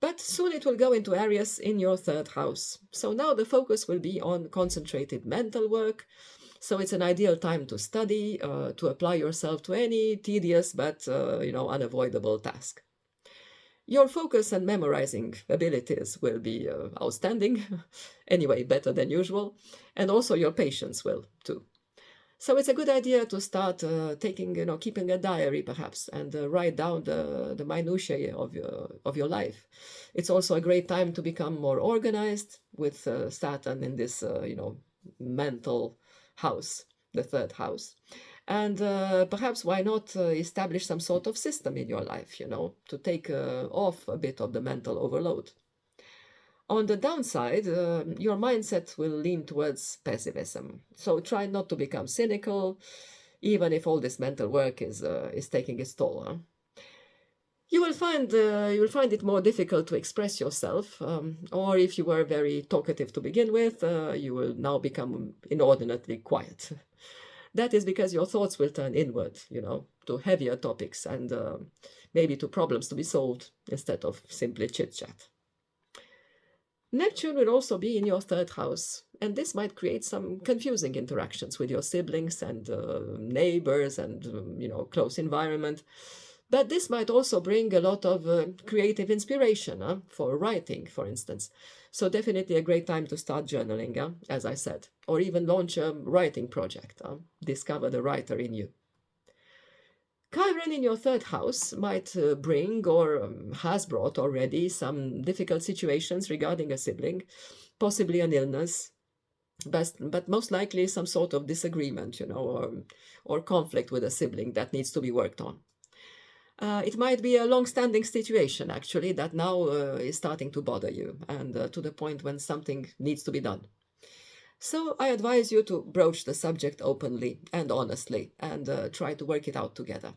But soon it will go into Aries in your 3rd house. So now the focus will be on concentrated mental work. So it's an ideal time to study, to apply yourself to any tedious but, unavoidable task. Your focus and memorizing abilities will be outstanding, anyway, better than usual, and also your patience will too. So it's a good idea to start keeping a diary perhaps, and write down the minutiae of your life. It's also a great time to become more organized with Saturn in this, mental house, the 3rd house. And perhaps why not establish some sort of system in your life, to take off a bit of the mental overload. On the downside, your mindset will lean towards pessimism. So try not to become cynical, even if all this mental work is taking its toll. You will find it more difficult to express yourself, or if you were very talkative to begin with, you will now become inordinately quiet. That is because your thoughts will turn inward, to heavier topics and maybe to problems to be solved instead of simply chit-chat. Neptune will also be in your 3rd house, and this might create some confusing interactions with your siblings and neighbors and, close environment. But this might also bring a lot of creative inspiration for writing, for instance. So definitely a great time to start journaling, as I said, or even launch a writing project. Discover the writer in you. Chiron in your 3rd house might bring or has brought already some difficult situations regarding a sibling, possibly an illness, but most likely some sort of disagreement, or conflict with a sibling that needs to be worked on. It might be a long-standing situation, actually, that now is starting to bother you, and to the point when something needs to be done. So I advise you to broach the subject openly and honestly, and try to work it out together.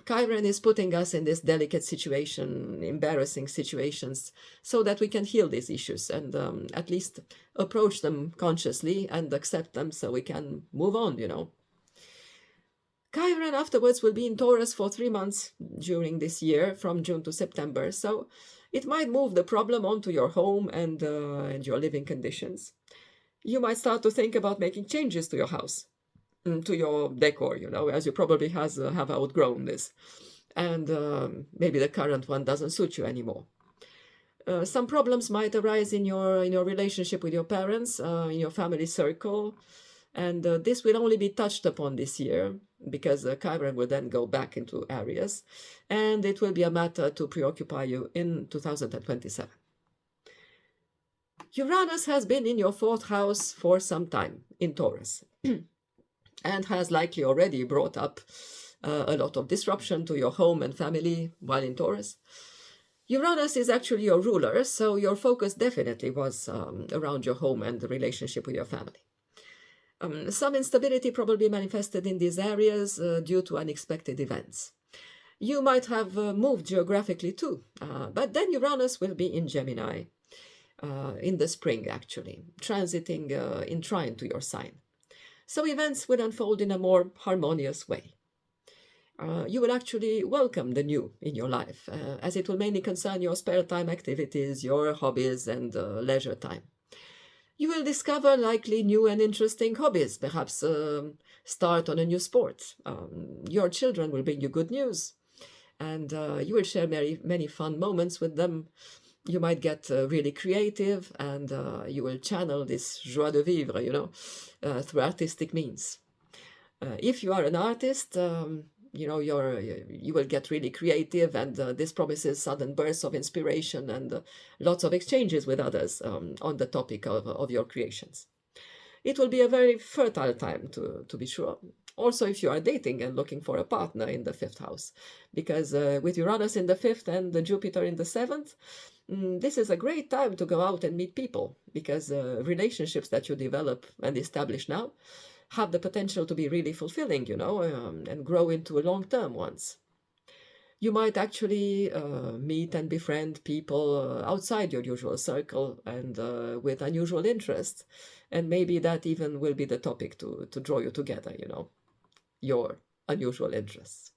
Chiron is putting us in this delicate situation, embarrassing situations, so that we can heal these issues and at least approach them consciously and accept them, so we can move on, Chiron afterwards will be in Taurus for 3 months during this year, from June to September, so it might move the problem onto your home and your living conditions. You might start to think about making changes to your house, to your decor, as you probably have outgrown this. And maybe the current one doesn't suit you anymore. Some problems might arise in your relationship with your parents, in your family circle. And this will only be touched upon this year, because Chiron will then go back into Aries. And it will be a matter to preoccupy you in 2027. Uranus has been in your 4th house for some time, in Taurus, and has likely already brought up a lot of disruption to your home and family while in Taurus. Uranus is actually your ruler, so your focus definitely was around your home and the relationship with your family. Some instability probably manifested in these areas due to unexpected events. You might have moved geographically too, but then Uranus will be in Gemini in the spring, actually, transiting in trine to your sign. So events will unfold in a more harmonious way. You will actually welcome the new in your life, as it will mainly concern your spare time activities, your hobbies, and leisure time. You will discover likely new and interesting hobbies, perhaps start on a new sport. Your children will bring you good news, and you will share many fun moments with them. You might get really creative, and you will channel this joie de vivre, through artistic means. If you are an artist, you will get really creative, and this promises sudden bursts of inspiration and lots of exchanges with others on the topic of your creations. It will be a very fertile time, to be sure. Also, if you are dating and looking for a partner in the 5th house, because with Uranus in the 5th and the Jupiter in the 7th, this is a great time to go out and meet people, because relationships that you develop and establish now have the potential to be really fulfilling, and grow into long-term ones. You might actually meet and befriend people outside your usual circle and with unusual interests. And maybe that even will be the topic to draw you together, your unusual interests.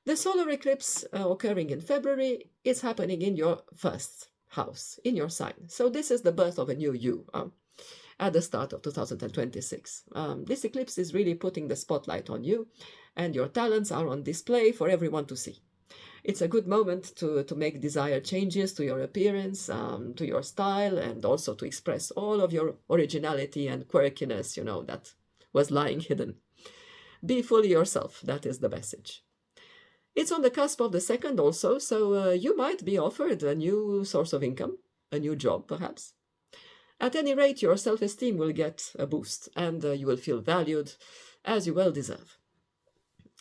The solar eclipse occurring in February is happening in your 1st house, in your sign. So this is the birth of a new you. At the start of 2026. This eclipse is really putting the spotlight on you, and your talents are on display for everyone to see. It's a good moment to make desired changes to your appearance, to your style, and also to express all of your originality and quirkiness, that was lying hidden. Be fully yourself, that is the message. It's on the cusp of the 2nd also, so you might be offered a new source of income, a new job perhaps. At any rate, your self-esteem will get a boost, and you will feel valued, as you well deserve.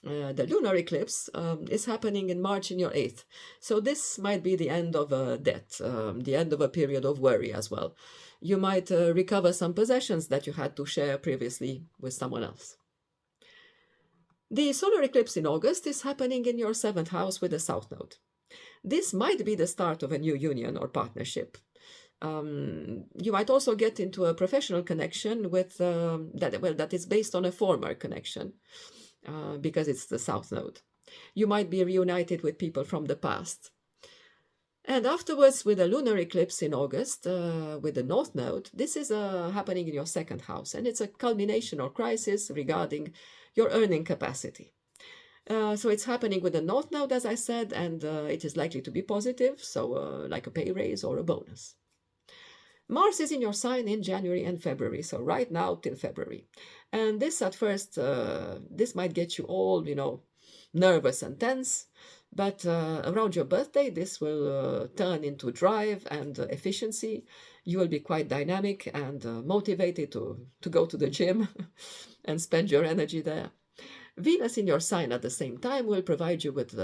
The lunar eclipse is happening in March in your 8th, so this might be the end of a debt, the end of a period of worry as well. You might recover some possessions that you had to share previously with someone else. The solar eclipse in August is happening in your 7th house with the South Node. This might be the start of a new union or partnership. You might also get into a professional connection with that is based on a former connection, because it's the South Node. You might be reunited with people from the past. And afterwards, with a lunar eclipse in August, with the North Node, this is happening in your 2nd house, and it's a culmination or crisis regarding your earning capacity. So it's happening with the North Node, as I said, and it is likely to be positive, so like a pay raise or a bonus. Mars is in your sign in January and February, so right now till February. And this at first, this might get you all, nervous and tense, but around your birthday, this will turn into drive and efficiency. You will be quite dynamic and motivated to go to the gym and spend your energy there. Venus in your sign at the same time will provide you with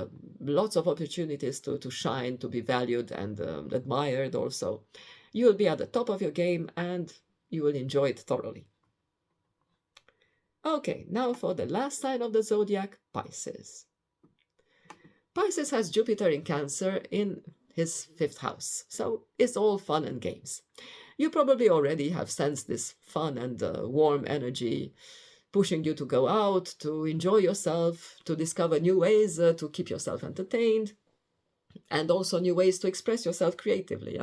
lots of opportunities to shine, to be valued and admired also. You will be at the top of your game, and you will enjoy it thoroughly. Okay, now for the last sign of the zodiac, Pisces. Pisces has Jupiter in Cancer in his 5th house, so it's all fun and games. You probably already have sensed this fun and warm energy pushing you to go out, to enjoy yourself, to discover new ways to keep yourself entertained, and also new ways to express yourself creatively,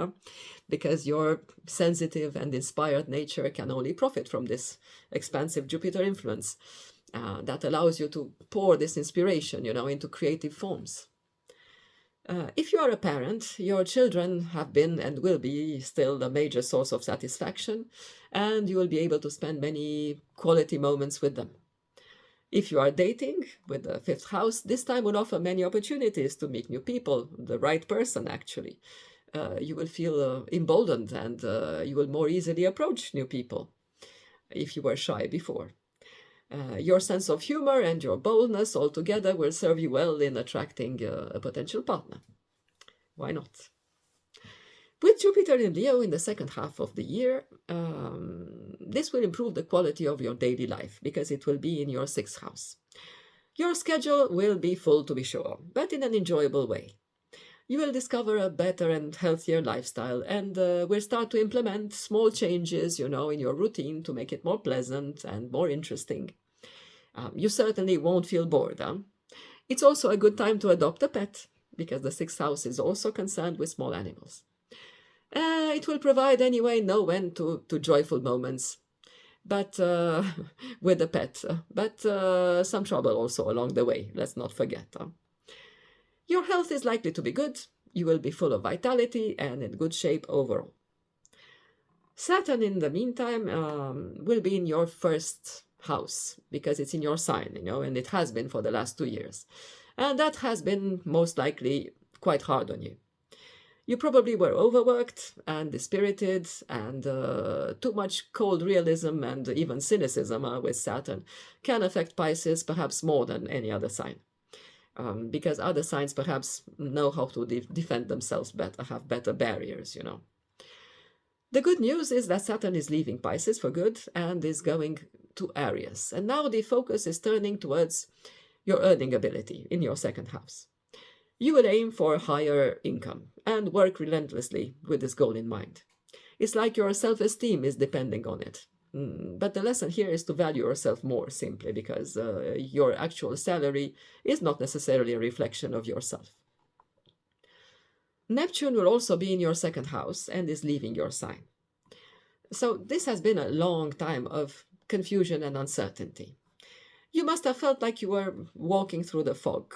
because your sensitive and inspired nature can only profit from this expansive Jupiter influence that allows you to pour this inspiration, into creative forms. If you are a parent, your children have been and will be still a major source of satisfaction, and you will be able to spend many quality moments with them. If you are dating with the 5th house, this time will offer many opportunities to meet new people, the right person actually. You will feel emboldened, and you will more easily approach new people if you were shy before. Your sense of humor and your boldness altogether will serve you well in attracting a potential partner. Why not? With Jupiter in Leo in the 2nd half of the year, this will improve the quality of your daily life because it will be in your 6th house. Your schedule will be full to be sure, but in an enjoyable way. You will discover a better and healthier lifestyle and will start to implement small changes, in your routine to make it more pleasant and more interesting. You certainly won't feel bored. It's also a good time to adopt a pet because the sixth house is also concerned with small animals. It will provide anyway no end to joyful moments, but with a pet, but some trouble also along the way, let's not forget. Your health is likely to be good, you will be full of vitality and in good shape overall. Saturn, in the meantime, will be in your first house because it's in your sign, and it has been for the last 2 years. And that has been most likely quite hard on you. You probably were overworked and dispirited, and too much cold realism and even cynicism with Saturn can affect Pisces perhaps more than any other sign. Because other signs perhaps know how to defend themselves better, have better barriers, The good news is that Saturn is leaving Pisces for good and is going to Aries. And now the focus is turning towards your earning ability in your second house. You will aim for higher income and work relentlessly with this goal in mind. It's like your self-esteem is depending on it. But the lesson here is to value yourself more simply because your actual salary is not necessarily a reflection of yourself. Neptune will also be in your second house and is leaving your sign. So this has been a long time of confusion and uncertainty. You must have felt like you were walking through the fog,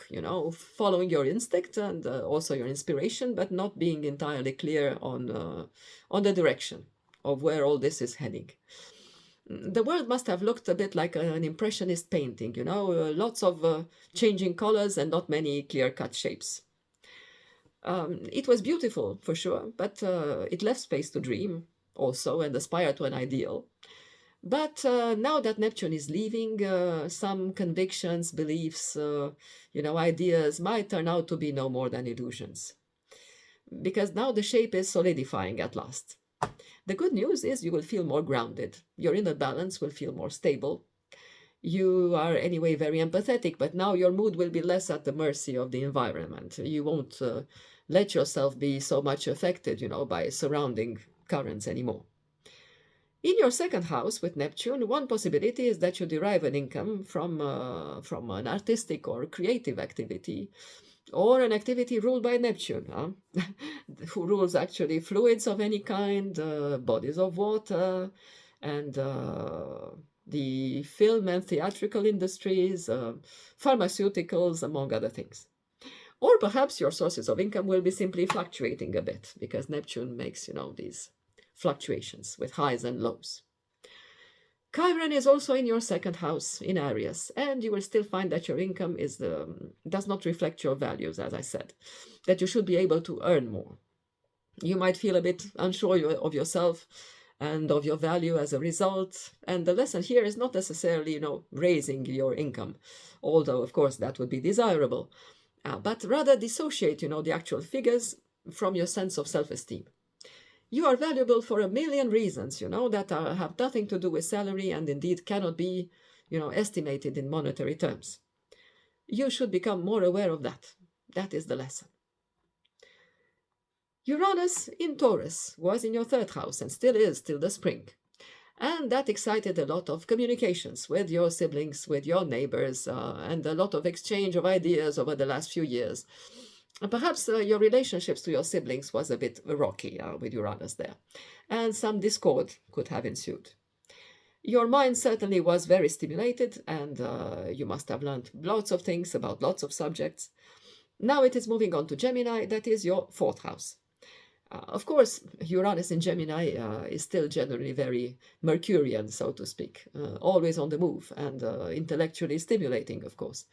following your instinct and also your inspiration, but not being entirely clear on the direction of where all this is heading. The world must have looked a bit like an impressionist painting, lots of changing colors and not many clear-cut shapes. It was beautiful, for sure, but it left space to dream also and aspire to an ideal. But now that Neptune is leaving, some convictions, beliefs, ideas might turn out to be no more than illusions. Because now the shape is solidifying at last. The good news is you will feel more grounded. Your inner balance will feel more stable. You are anyway very empathetic, but now your mood will be less at the mercy of the environment. You won't let yourself be so much affected, by surrounding currents anymore. In your second house with Neptune, one possibility is that you derive an income from an artistic or creative activity, or an activity ruled by Neptune, who rules actually fluids of any kind, bodies of water, and the film and theatrical industries, pharmaceuticals, among other things. Or perhaps your sources of income will be simply fluctuating a bit, because Neptune makes, these fluctuations with highs and lows. Chiron is also in your second house in Aries, and you will still find that your income does not reflect your values, as I said, that you should be able to earn more. You might feel a bit unsure of yourself and of your value as a result, and the lesson here is not necessarily, raising your income, although, of course, that would be desirable, but rather dissociate, the actual figures from your sense of self-esteem. You are valuable for a million reasons, that have nothing to do with salary and indeed cannot be, estimated in monetary terms. You should become more aware of that. That is the lesson. Uranus in Taurus was in your third house and still is till the spring. And that excited a lot of communications with your siblings, with your neighbors, and a lot of exchange of ideas over the last few years. And perhaps your relationships to your siblings was a bit rocky with Uranus there, and some discord could have ensued. Your mind certainly was very stimulated, and you must have learned lots of things about lots of subjects. Now it is moving on to Gemini, that is your fourth house. Of course, Uranus in Gemini is still generally very Mercurian, so to speak, always on the move and intellectually stimulating, of course.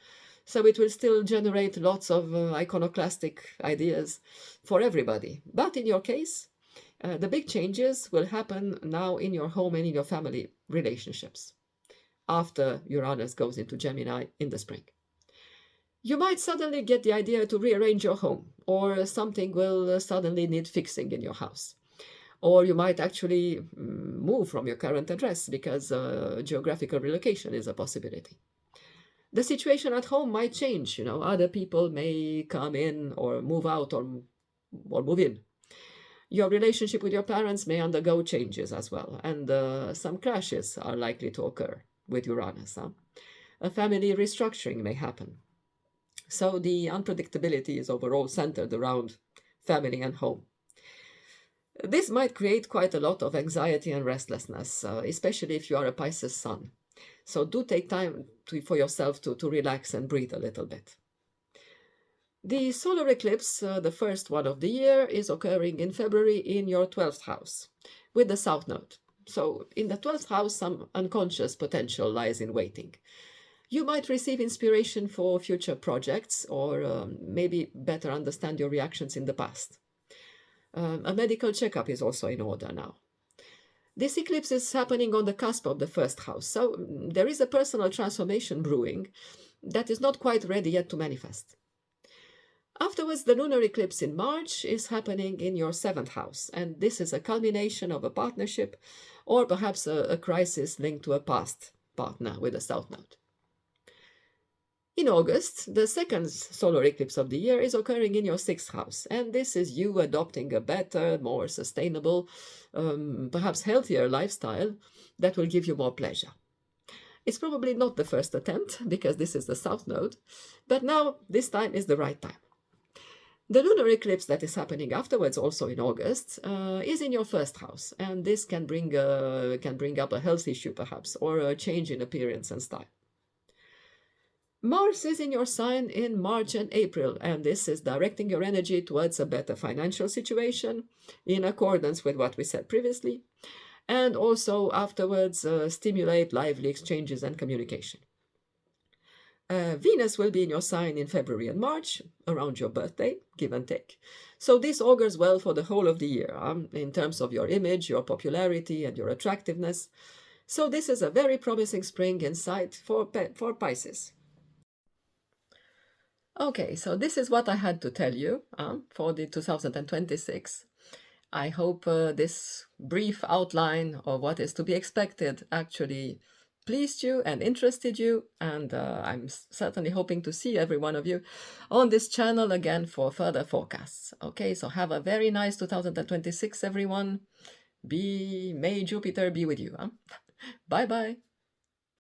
So it will still generate lots of iconoclastic ideas for everybody. But in your case, the big changes will happen now in your home and in your family relationships after Uranus goes into Gemini in the spring. You might suddenly get the idea to rearrange your home, or something will suddenly need fixing in your house. Or you might actually move from your current address because geographical relocation is a possibility. The situation at home might change, other people may come in or move out or move in. Your relationship with your parents may undergo changes as well, and some clashes are likely to occur with Uranus. A family restructuring may happen. So the unpredictability is overall centered around family and home. This might create quite a lot of anxiety and restlessness, especially if you are a Pisces sun. So do take time for yourself to relax and breathe a little bit. The solar eclipse, the first one of the year, is occurring in February in your 12th house with the South Node. So in the 12th house, some unconscious potential lies in waiting. You might receive inspiration for future projects or maybe better understand your reactions in the past. A medical checkup is also in order now. This eclipse is happening on the cusp of the first house, so there is a personal transformation brewing that is not quite ready yet to manifest. Afterwards, the lunar eclipse in March is happening in your 7th house, and this is a culmination of a partnership or perhaps a crisis linked to a past partner with a South Node. In August, the second solar eclipse of the year is occurring in your 6th house, and this is you adopting a better, more sustainable, perhaps healthier lifestyle that will give you more pleasure. It's probably not the first attempt, because this is the South Node, but now this time is the right time. The lunar eclipse that is happening afterwards, also in August, is in your 1st house, and this can bring up a health issue perhaps, or a change in appearance and style. Mars is in your sign in March and April, and this is directing your energy towards a better financial situation in accordance with what we said previously, and also afterwards stimulate lively exchanges and communication. Venus will be in your sign in February and March, around your birthday, give and take. So this augurs well for the whole of the year, in terms of your image, your popularity, and your attractiveness. So this is a very promising spring in sight for Pisces. Okay, so this is what I had to tell you for the 2026. I hope this brief outline of what is to be expected actually pleased you and interested you, and I'm certainly hoping to see every one of you on this channel again for further forecasts. Okay, so have a very nice 2026, everyone. May Jupiter be with you. Bye-bye.